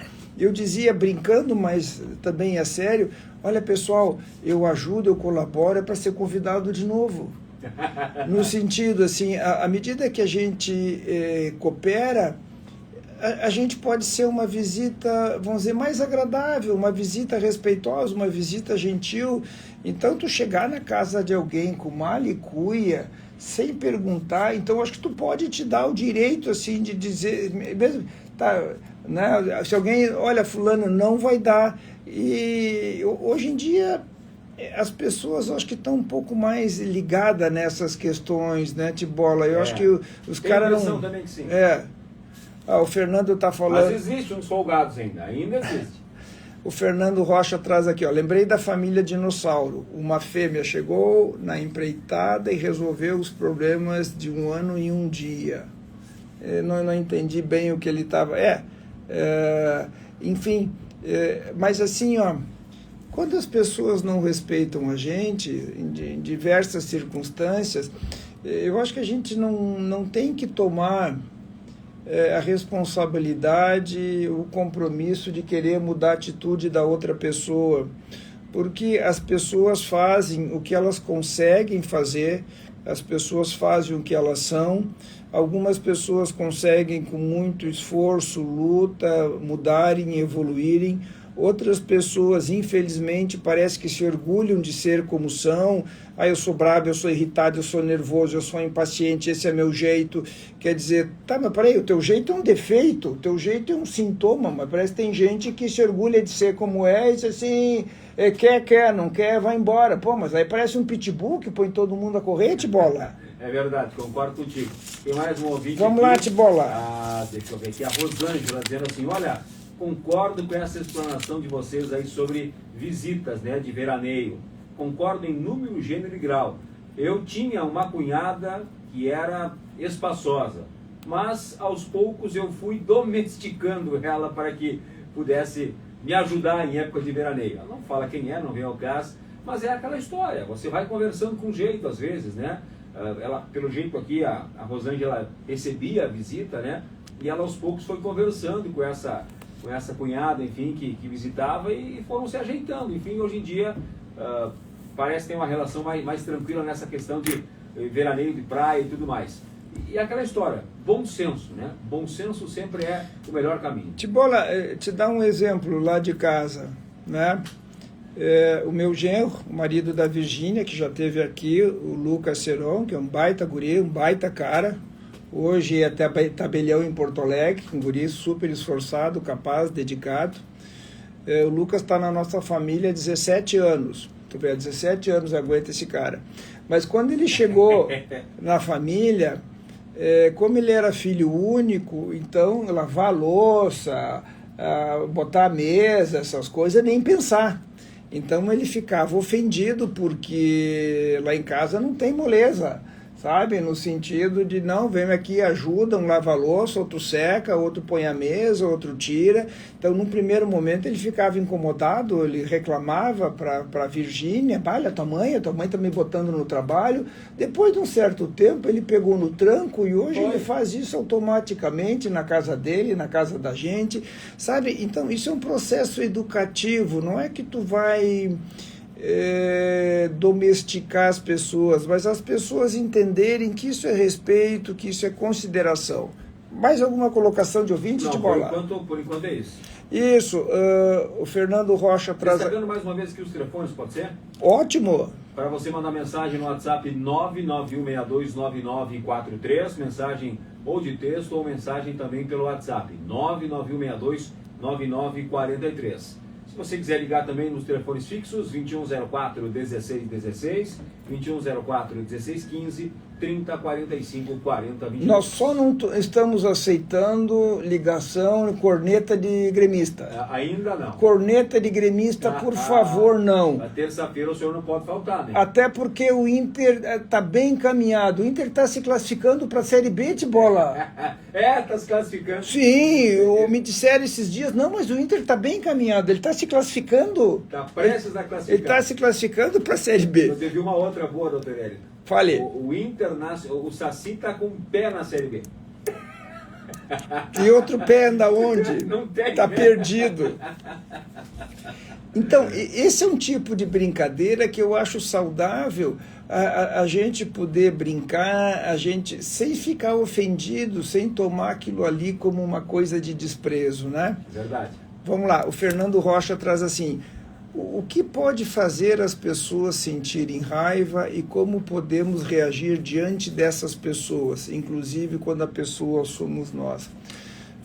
brincando, mas também é sério, olha pessoal, eu ajudo, eu colaboro, é para ser convidado de novo. No sentido, assim, à medida que a gente coopera, a gente pode ser uma visita, vamos dizer, mais agradável, uma visita respeitosa, uma visita gentil. Então, tu chegar na casa de alguém com mala e cuia, sem perguntar, então acho que tu pode te dar o direito, assim, de dizer, mesmo, tá, né, se alguém, olha, fulano, não vai dar. E hoje em dia, as pessoas, acho que estão um pouco mais ligadas nessas questões, né, Tibola? Eu acho que os caras não...
também que sim.
O Fernando está falando...
Mas existem uns folgados ainda existe.
O Fernando Rocha traz aqui, ó, lembrei da família dinossauro. Uma fêmea chegou na empreitada e resolveu os problemas de um ano em um dia. Não entendi bem o que ele estava... enfim, mas assim, ó, quando as pessoas não respeitam a gente, em diversas circunstâncias, eu acho que a gente não tem que tomar... a responsabilidade, o compromisso de querer mudar a atitude da outra pessoa, porque as pessoas fazem o que elas conseguem fazer, as pessoas fazem o que elas são, algumas pessoas conseguem com muito esforço, luta, mudarem, evoluírem, outras pessoas, infelizmente, parece que se orgulham de ser como são. Eu sou bravo, eu sou irritado, eu sou nervoso, eu sou impaciente, esse é meu jeito. Quer dizer, tá, mas peraí, o teu jeito é um defeito, o teu jeito é um sintoma, mas parece que tem gente que se orgulha de ser como é e diz assim, quer, não quer, vai embora. Pô, mas aí parece um pitbull que põe todo mundo a correr, Tibola.
É verdade, concordo contigo. Tem mais um ouvinte
Vamos
aqui.
Lá, Tibola.
Deixa eu ver aqui, a Rosângela dizendo assim, olha... Concordo com essa explanação de vocês aí sobre visitas, né, de veraneio. Concordo em número, gênero e grau. Eu tinha uma cunhada que era espaçosa, mas aos poucos eu fui domesticando ela para que pudesse me ajudar em época de veraneio. Ela não fala quem é, não vem ao caso, mas é aquela história. Você vai conversando com jeito às vezes, né? Ela, pelo jeito aqui, a Rosângela recebia a visita, né? E ela aos poucos foi conversando com essa cunhada, enfim, que visitava e foram se ajeitando. Enfim, hoje em dia parece ter uma relação mais tranquila nessa questão de veraneio de praia e tudo mais. E aquela história, bom senso, né? Bom senso sempre é o melhor caminho.
Tibola, te dar um exemplo lá de casa, né? O meu genro, o marido da Virgínia, que já esteve aqui, o Lucas Seron, que é um baita guri, um baita cara. Hoje é tabelião em Porto Alegre, um guri super esforçado, capaz, dedicado. O Lucas está na nossa família há 17 anos. Tu vê, há 17 anos aguenta esse cara. Mas quando ele chegou na família, como ele era filho único, então lavar a louça, botar a mesa, essas coisas, nem pensar. Então ele ficava ofendido porque lá em casa não tem moleza, sabe? No sentido de, não, vem aqui, ajuda, um lava a louça, outro seca, outro põe a mesa, outro tira. Então, num primeiro momento, ele ficava incomodado, ele reclamava para a Virgínia, olha, tua mãe tá me botando no trabalho. Depois de um certo tempo, ele pegou no tranco e hoje ele faz isso automaticamente na casa dele, na casa da gente, sabe? Então, isso é um processo educativo, não é que tu vai domesticar as pessoas, mas as pessoas entenderem que isso é respeito, que isso é consideração. Mais alguma colocação de ouvinte?
Não,
de bola?
Por enquanto é isso.
Isso, o Fernando Rocha traz...
Destacando mais uma vez aqui os telefones, pode ser?
Ótimo!
Para você mandar mensagem no WhatsApp 991629943, mensagem ou de texto ou mensagem também pelo WhatsApp 991629943. Se você quiser ligar também nos telefones fixos, 2104-1616, 2104-1615, 3045-4020.
Nós só não estamos aceitando ligação, corneta de gremista.
Ainda não.
Corneta de gremista, por favor, não.
Na terça-feira o senhor não pode faltar, né?
Até porque o Inter está bem encaminhado. O Inter está se classificando para a Série B de bola.
Está se classificando.
Sim, me disseram esses dias, não, mas o Inter está bem encaminhado, ele está se classificando.
Está prestes a classificar.
Ele está se classificando para a Série B.
Eu teve uma outra boa, doutor Hélio.
Fale.
O Internacional, o Saci está com o pé na Série B.
E outro pé anda onde?
Não tem.
Está perdido. Então, esse é um tipo de brincadeira que eu acho saudável, a gente poder brincar, a gente sem ficar ofendido, sem tomar aquilo ali como uma coisa de desprezo, né?
Verdade.
Vamos lá, o Fernando Rocha traz assim: o que pode fazer as pessoas sentirem raiva e como podemos reagir diante dessas pessoas, inclusive quando a pessoa somos nós?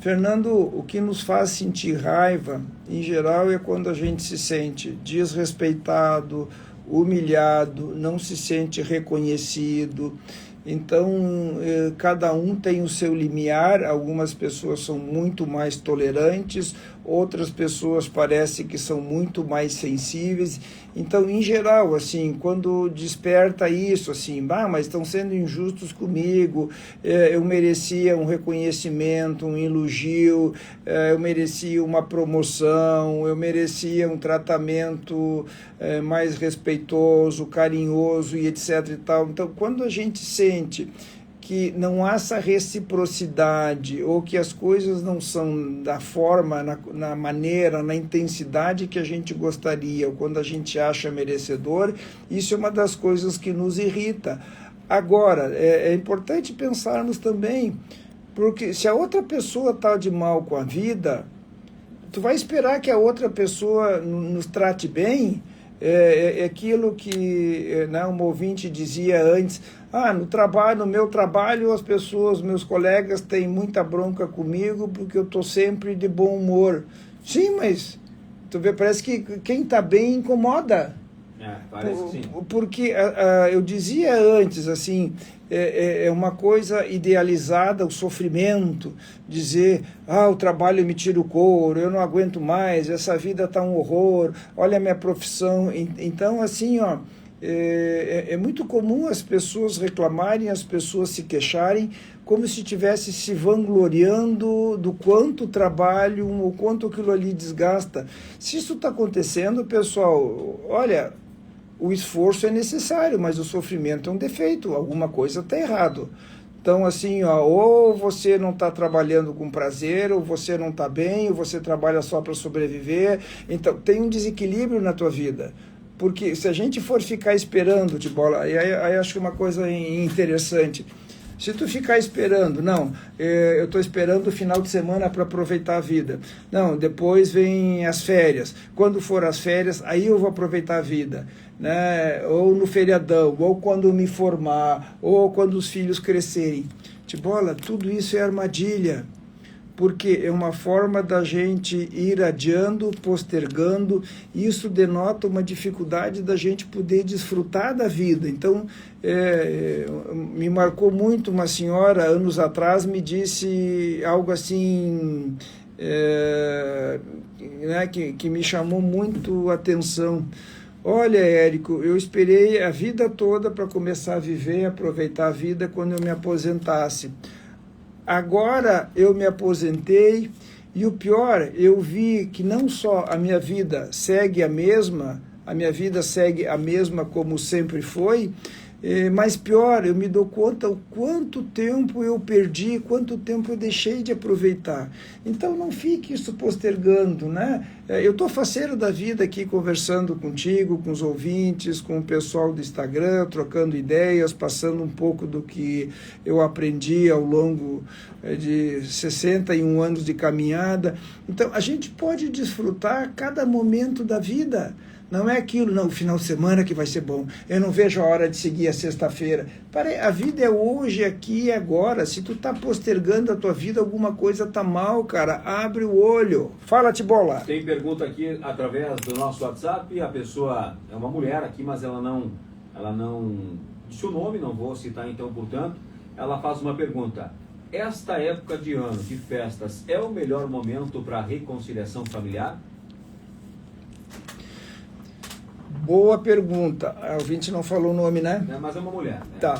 Fernando, o que nos faz sentir raiva, em geral, é quando a gente se sente desrespeitado, humilhado, não se sente reconhecido. Então, cada um tem o seu limiar. Algumas pessoas são muito mais tolerantes, outras pessoas parecem que são muito mais sensíveis. Então, em geral, assim, quando desperta isso, assim, mas estão sendo injustos comigo, eu merecia um reconhecimento, um elogio, eu merecia uma promoção, eu merecia um tratamento mais respeitoso, carinhoso e etc. e tal. Então, quando a gente sente que não há essa reciprocidade ou que as coisas não são da forma, na maneira, na intensidade que a gente gostaria, ou quando a gente acha merecedor, isso é uma das coisas que nos irrita. Agora, é importante pensarmos também, porque se a outra pessoa está de mal com a vida, tu vai esperar que a outra pessoa nos trate bem? É aquilo que um ouvinte dizia antes: no meu trabalho as pessoas, meus colegas têm muita bronca comigo porque eu estou sempre de bom humor. Sim, mas tu vê, parece que quem está bem incomoda.
Parece que sim.
Porque eu dizia antes, assim, é uma coisa idealizada, o sofrimento, dizer, o trabalho me tira o couro, eu não aguento mais, essa vida está um horror, olha a minha profissão. Então, assim, é muito comum as pessoas reclamarem, as pessoas se queixarem, como se estivesse se vangloriando do quanto trabalho, o quanto aquilo ali desgasta. Se isso está acontecendo, pessoal, olha, o esforço é necessário, mas o sofrimento é um defeito, alguma coisa está errado. Então, assim, ou você não está trabalhando com prazer, ou você não está bem, ou você trabalha só para sobreviver. Então, tem um desequilíbrio na tua vida. Porque se a gente for ficar esperando, Tibola, aí acho que é uma coisa interessante. Se tu ficar esperando, não, eu estou esperando o final de semana para aproveitar a vida. Não, depois vem as férias. Quando for as férias, aí eu vou aproveitar a vida. Né? Ou no feriadão, ou quando me formar, ou quando os filhos crescerem. Tibola, tudo isso é armadilha. Porque é uma forma da gente ir adiando, postergando, e isso denota uma dificuldade da gente poder desfrutar da vida. Então, me marcou muito uma senhora, anos atrás, me disse algo assim, né, que me chamou muito a atenção. Olha, Érico, eu esperei a vida toda para começar a viver e aproveitar a vida quando eu me aposentasse. Agora eu me aposentei e o pior, eu vi que não só a minha vida segue a mesma como sempre foi, mas pior, eu me dou conta o quanto tempo eu perdi, quanto tempo eu deixei de aproveitar. Então não fique isso postergando, né? Eu estou faceiro da vida aqui conversando contigo, com os ouvintes, com o pessoal do Instagram, trocando ideias, passando um pouco do que eu aprendi ao longo de 61 anos de caminhada. Então a gente pode desfrutar cada momento da vida. Não é aquilo, não, o final de semana que vai ser bom. Eu não vejo a hora de seguir a sexta-feira. A vida é hoje, aqui e agora. Se tu tá postergando a tua vida, alguma coisa tá mal, cara. Abre o olho. Fala, Tibola.
Tem pergunta aqui através do nosso WhatsApp. A pessoa é uma mulher aqui, mas ela não disse o nome, não vou citar então, portanto. Ela faz uma pergunta. Esta época de ano, de festas, é o melhor momento para a reconciliação familiar?
Boa pergunta. A ouvinte não falou o nome, né?
Mas é uma mulher. Né?
Tá.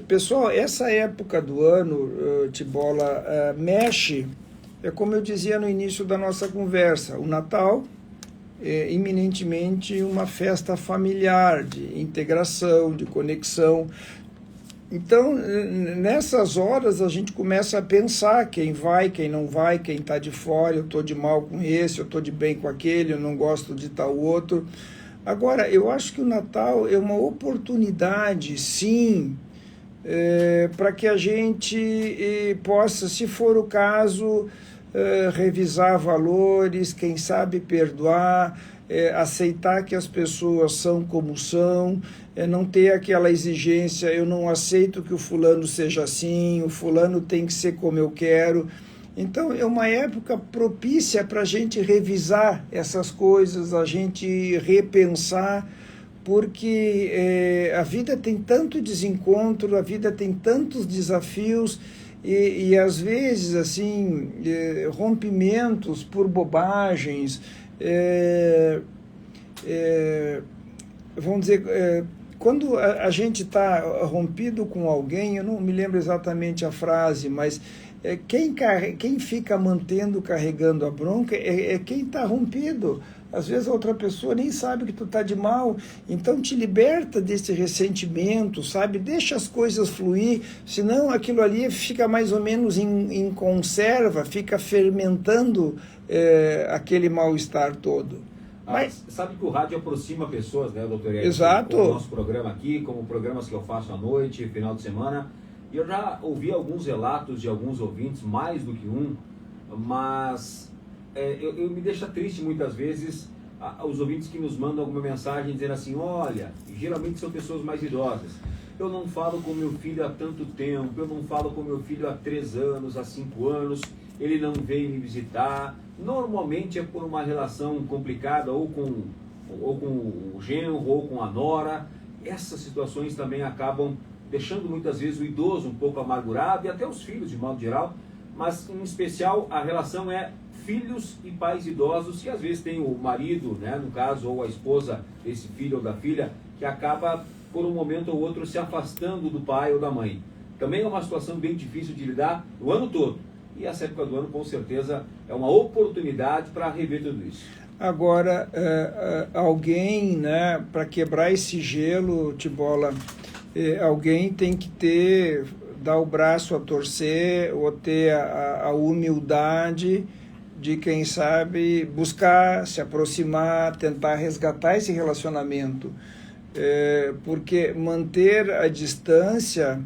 Pessoal, essa época do ano, Tibola, mexe, como eu dizia no início da nossa conversa, o Natal é iminentemente uma festa familiar, de integração, de conexão. Então, nessas horas, a gente começa a pensar quem vai, quem não vai, quem está de fora, eu estou de mal com esse, eu estou de bem com aquele, eu não gosto de tal outro. Agora, eu acho que o Natal é uma oportunidade, sim, para que a gente possa, se for o caso, revisar valores, quem sabe perdoar, aceitar que as pessoas são como são, não ter aquela exigência, eu não aceito que o fulano seja assim, o fulano tem que ser como eu quero. Então, é uma época propícia para a gente revisar essas coisas, a gente repensar, porque a vida tem tanto desencontro, a vida tem tantos desafios e às vezes, assim, rompimentos por bobagens, vamos dizer... Quando a gente está rompido com alguém, eu não me lembro exatamente a frase, mas quem fica carregando a bronca é quem está rompido. Às vezes a outra pessoa nem sabe que tu está de mal, então te liberta desse ressentimento, sabe? Deixa as coisas fluir, senão aquilo ali fica mais ou menos em conserva, fica fermentando aquele mal-estar todo.
Mas sabe que o rádio aproxima pessoas, né, doutor Érico?
Exato.
Como o nosso programa aqui, como programas que eu faço à noite, final de semana. E eu já ouvi alguns relatos de alguns ouvintes, mais do que um, mas eu me deixa triste muitas vezes os ouvintes que nos mandam alguma mensagem dizendo assim, olha, geralmente são pessoas mais idosas. Eu não falo com meu filho há tanto tempo, eu não falo com meu filho há 3 anos, há 5 anos, ele não vem me visitar. Normalmente é por uma relação complicada, ou com o genro, ou com a nora. Essas situações também acabam deixando muitas vezes o idoso um pouco amargurado, e até os filhos de modo geral, mas em especial a relação é filhos e pais idosos, e às vezes tem o marido, né, no caso, ou a esposa desse filho ou da filha, que acaba por um momento ou outro se afastando do pai ou da mãe. Também é uma situação bem difícil de lidar o ano todo. E essa época do ano, com certeza, é uma oportunidade para rever tudo isso.
Agora, alguém, né, para quebrar esse gelo, Tibola, alguém tem que dar o braço a torcer, ou ter a humildade de quem sabe buscar, se aproximar, tentar resgatar esse relacionamento. Porque manter a distância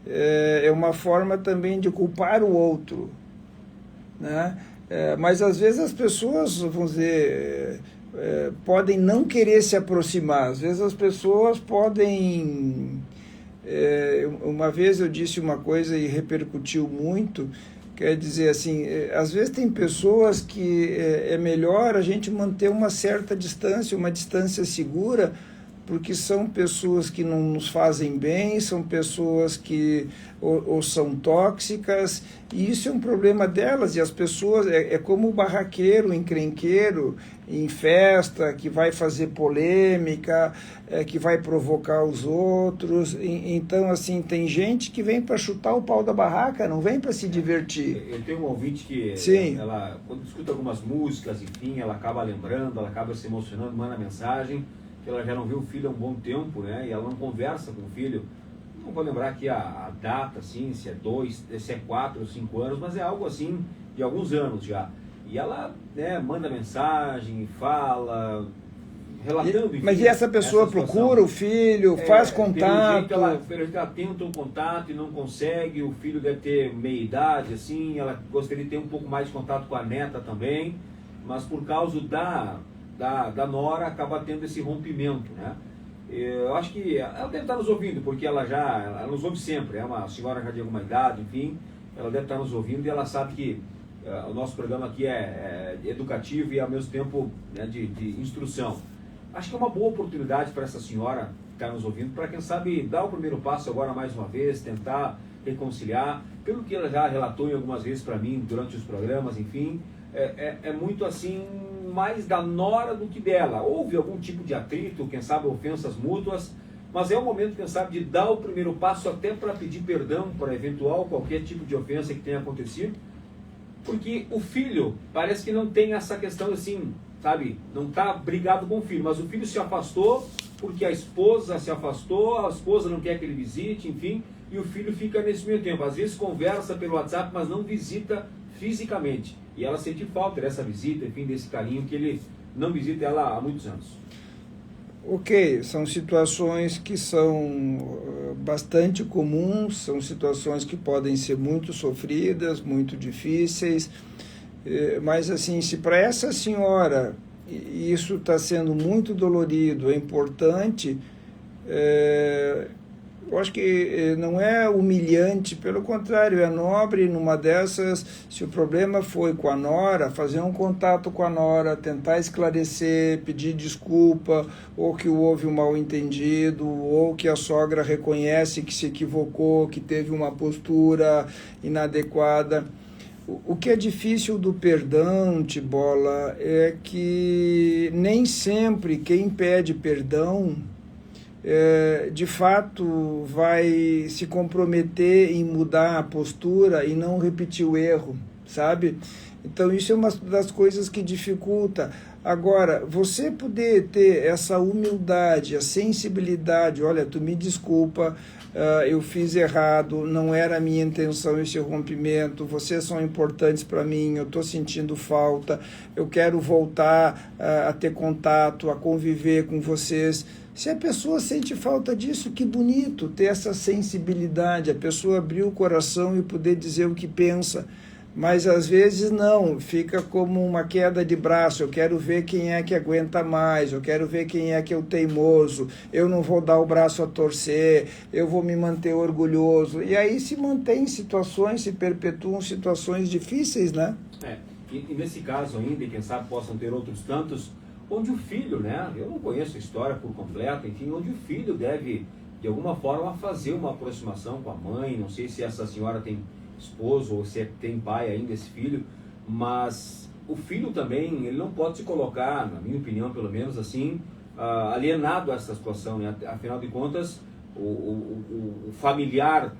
é uma forma também de culpar o outro, né? Mas às vezes as pessoas, vamos dizer, podem não querer se aproximar, às vezes as pessoas podem... uma vez eu disse uma coisa e repercutiu muito, quer dizer assim, às vezes tem pessoas que é melhor a gente manter uma certa distância, uma distância segura, porque são pessoas que não nos fazem bem, são pessoas que ou são tóxicas, e isso é um problema delas, e as pessoas, é como o barraqueiro, o encrenqueiro, em festa, que vai fazer polêmica, que vai provocar os outros. Então, assim, tem gente que vem para chutar o pau da barraca, não vem para se divertir.
Eu tenho um ouvinte que,
Sim.
ela, quando escuta algumas músicas, enfim, ela acaba lembrando, ela acaba se emocionando, manda mensagem, que ela já não vê o filho há um bom tempo, né? E ela não conversa com o filho. Não vou lembrar aqui a data, assim, se é 2, se é 4 ou 5 anos, mas é algo assim de alguns anos já. E ela, né, manda mensagem, fala, relatando... Enfim,
mas e essa pessoa procura o filho, faz contato?
Pelo jeito ela tenta um contato e não consegue, o filho deve ter meia idade, assim, ela gostaria de ter um pouco mais de contato com a neta também, mas por causa da nora acaba tendo esse rompimento, né? Eu acho que ela deve estar nos ouvindo, porque ela nos ouve sempre, é uma senhora já de alguma idade, enfim, ela deve estar nos ouvindo e ela sabe que o nosso programa aqui é educativo e ao mesmo tempo, né, de instrução. Acho que é uma boa oportunidade para essa senhora que está nos ouvindo, para quem sabe dar o primeiro passo agora mais uma vez, tentar reconciliar, pelo que ela já relatou em algumas vezes para mim durante os programas, enfim, é muito assim, mais da nora do que dela. Houve algum tipo de atrito, quem sabe ofensas mútuas, mas é o momento, quem sabe, de dar o primeiro passo até para pedir perdão por eventual qualquer tipo de ofensa que tenha acontecido, porque o filho parece que não tem essa questão assim, sabe, não está brigado com o filho, mas o filho se afastou porque a esposa se afastou, a esposa não quer que ele visite, enfim, e o filho fica nesse meio tempo, às vezes conversa pelo WhatsApp, mas não visita fisicamente. E ela sente falta dessa visita, enfim, desse carinho que ele não visita ela há muitos anos.
Ok, são situações que são bastante comuns, são situações que podem ser muito sofridas, muito difíceis, mas assim, se para essa senhora isso está sendo muito dolorido, é importante, eu acho que não é humilhante, pelo contrário, é nobre numa dessas, se o problema foi com a nora, fazer um contato com a nora, tentar esclarecer, pedir desculpa, ou que houve um mal-entendido, ou que a sogra reconhece que se equivocou, que teve uma postura inadequada. O que é difícil do perdão, Tibola, é que nem sempre quem pede perdão de fato vai se comprometer em mudar a postura e não repetir o erro, sabe? Então isso é uma das coisas que dificulta. Agora, você poder ter essa humildade, a sensibilidade, olha, tu me desculpa, eu fiz errado, não era a minha intenção esse rompimento, vocês são importantes para mim, eu estou sentindo falta, eu quero voltar a ter contato, a conviver com vocês. Se a pessoa sente falta disso, que bonito ter essa sensibilidade, a pessoa abrir o coração e poder dizer o que pensa. Mas às vezes não, fica como uma queda de braço, eu quero ver quem é que aguenta mais, eu quero ver quem é que é o teimoso, eu não vou dar o braço a torcer, eu vou me manter orgulhoso. E aí se mantém situações, se perpetuam situações difíceis, né?
E nesse caso ainda, e quem sabe possam ter outros tantos, onde o filho, né, eu não conheço a história por completo, enfim, onde o filho deve, de alguma forma, fazer uma aproximação com a mãe, não sei se essa senhora tem esposo ou se tem pai ainda esse filho, mas o filho também, ele não pode se colocar, na minha opinião pelo menos assim, alienado a essa situação, né? Afinal de contas, o familiar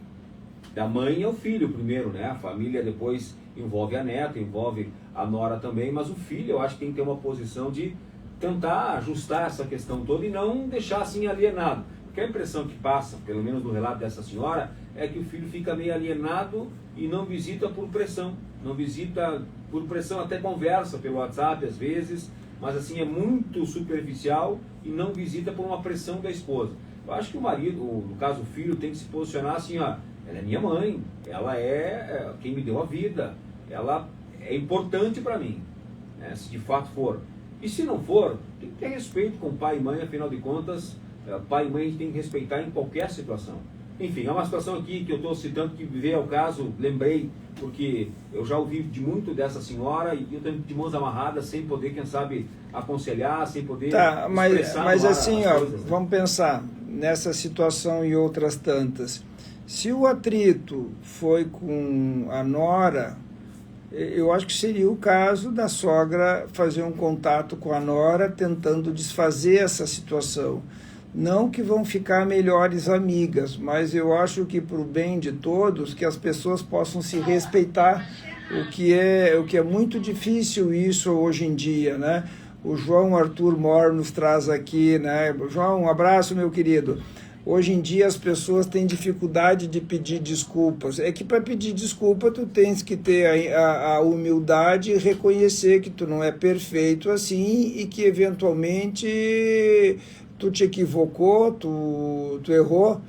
da mãe é o filho primeiro, né? A família depois envolve a neta, envolve a nora também, mas o filho eu acho que tem que ter uma posição de tentar ajustar essa questão toda e não deixar assim alienado. Porque a impressão que passa, pelo menos no relato dessa senhora, é que o filho fica meio alienado e não visita por pressão. Não visita por pressão, até conversa pelo WhatsApp às vezes, mas assim é muito superficial e não visita por uma pressão da esposa. Eu acho que o marido, no caso o filho, tem que se posicionar assim, ó, ela é minha mãe, ela é quem me deu a vida, ela é importante para mim, né, se de fato for. E se não for, tem que ter respeito com pai e mãe, afinal de contas, pai e mãe a gente tem que respeitar em qualquer situação. Enfim, é uma situação aqui que eu estou citando que veio ao caso, lembrei, porque eu já ouvi de muito dessa senhora e eu estou de mãos amarradas, sem poder, quem sabe, aconselhar, sem poder expressar.
Mas assim, ó,
coisas, né?
Vamos pensar nessa situação e outras tantas. Se o atrito foi com a nora, eu acho que seria o caso da sogra fazer um contato com a nora tentando desfazer essa situação. Não que vão ficar melhores amigas, mas eu acho que para o bem de todos, que as pessoas possam se respeitar, o que é muito difícil isso hoje em dia, né? O João Arthur Mor nos traz aqui, né? João, um abraço, meu querido. Hoje em dia as pessoas têm dificuldade de pedir desculpas. É que para pedir desculpa tu tens que ter a humildade e reconhecer que tu não é perfeito assim e que eventualmente tu te equivocou, tu errou.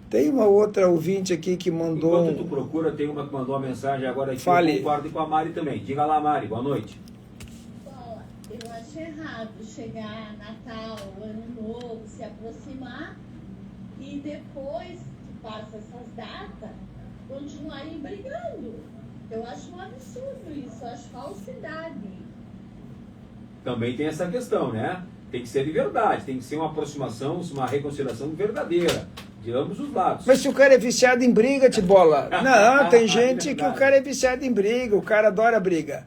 Tem uma outra ouvinte aqui que mandou...
Enquanto tu procura, tem uma que mandou uma mensagem agora aqui.
Fale.
Eu concordo com a Mari também. Diga lá, Mari, boa noite.
Bom, eu acho errado chegar Natal, Ano Novo, se aproximar e depois que passa essas datas, continuarem brigando. Eu acho um absurdo isso, eu acho falsidade.
Também tem essa questão, né? Tem que ser de verdade, tem que ser uma aproximação, uma reconciliação verdadeira, de ambos os lados.
Mas se o cara é viciado em briga, Tibola... Não, tem gente que o cara é viciado em briga, o cara adora briga.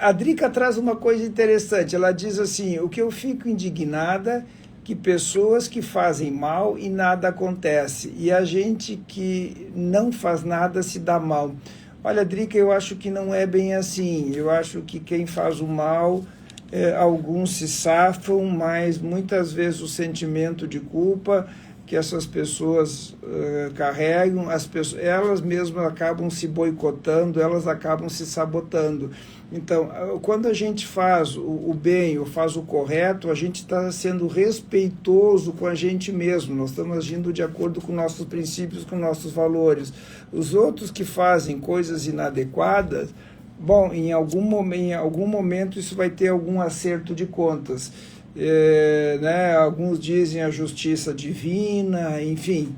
A Drica traz uma coisa interessante, ela diz assim, o que eu fico indignada, que pessoas que fazem mal e nada acontece, e a gente que não faz nada se dá mal. Olha, Drica, eu acho que não é bem assim, eu acho que quem faz o mal... alguns se safam, mas muitas vezes o sentimento de culpa que essas pessoas carregam, elas mesmas acabam se boicotando, elas acabam se sabotando. Então, quando a gente faz o bem ou faz o correto, a gente está sendo respeitoso com a gente mesmo, nós estamos agindo de acordo com nossos princípios, com nossos valores. Os outros que fazem coisas inadequadas, bom, em algum momento isso vai ter algum acerto de contas. Né? Alguns dizem a justiça divina, enfim.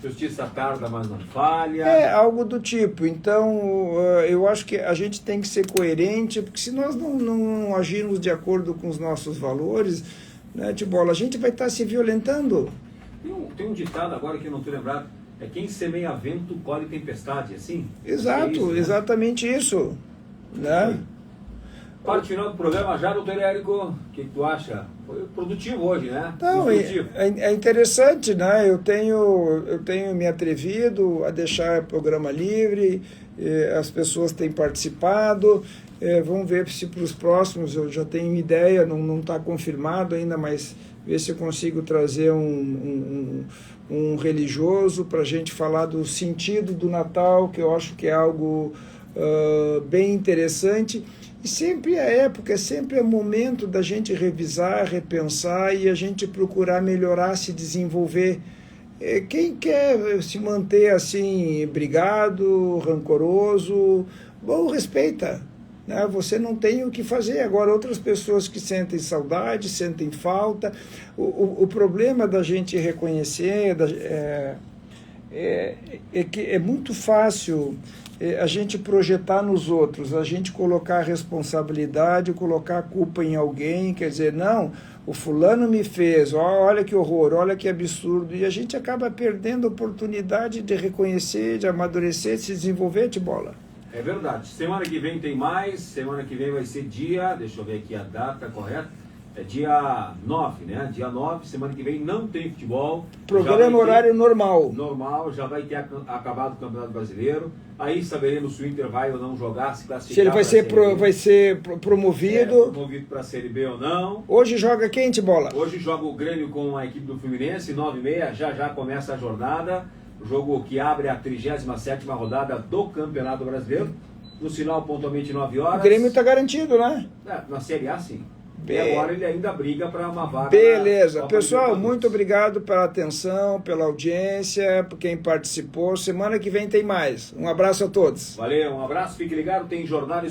Justiça tarda, mas não falha.
Algo do tipo. Então, eu acho que a gente tem que ser coerente, porque se nós não agirmos de acordo com os nossos valores, né, Tibola, a gente vai estar se violentando.
Tem um ditado agora que eu não estou lembrado. É quem semeia vento, colhe tempestade, assim?
Exato,
isso, né?
Exatamente isso. Né?
Parte final do programa já, doutor Érico, o que tu acha? Foi produtivo hoje, né?
Não, é interessante, né? Eu tenho me atrevido a deixar o programa livre, as pessoas têm participado, vamos ver se para os próximos, eu já tenho ideia, não está confirmado ainda, mas ver se eu consigo trazer um religioso para a gente falar do sentido do Natal, que eu acho que é algo bem interessante. E sempre é época, sempre é momento da gente revisar, repensar e a gente procurar melhorar, se desenvolver. Quem quer se manter assim, brigado, rancoroso, bom, respeita. Né? Você não tem o que fazer. Agora, outras pessoas que sentem saudade, sentem falta. O problema da gente reconhecer é que é muito fácil a gente projetar nos outros, a gente colocar a responsabilidade, colocar a culpa em alguém, quer dizer, não, o fulano me fez, olha que horror, olha que absurdo, e a gente acaba perdendo a oportunidade de reconhecer, de amadurecer, de se desenvolver, Tibola.
É verdade. Semana que vem tem mais, semana que vem vai ser dia, deixa eu ver aqui a data correta, É dia 9, né? Dia 9, semana que vem não tem futebol.
Programa horário normal.
Normal, já vai ter acabado o Campeonato Brasileiro. Aí saberemos se o Inter vai ou não jogar, se classificar.
Se ele vai ser promovido.
Promovido para a Série B ou não.
Hoje joga quem de bola?
Hoje joga o Grêmio com a equipe do Fluminense, 9h30, já começa a jornada. O jogo que abre a 37ª rodada do Campeonato Brasileiro. No sinal, pontualmente 9 horas.
O Grêmio está garantido, né?
Na Série A, sim. E agora ele ainda briga para uma vaga.
Beleza. Pessoal, muito obrigado pela atenção, pela audiência, por quem participou. Semana que vem tem mais. Um abraço a todos.
Valeu, um abraço, fique ligado, tem jornada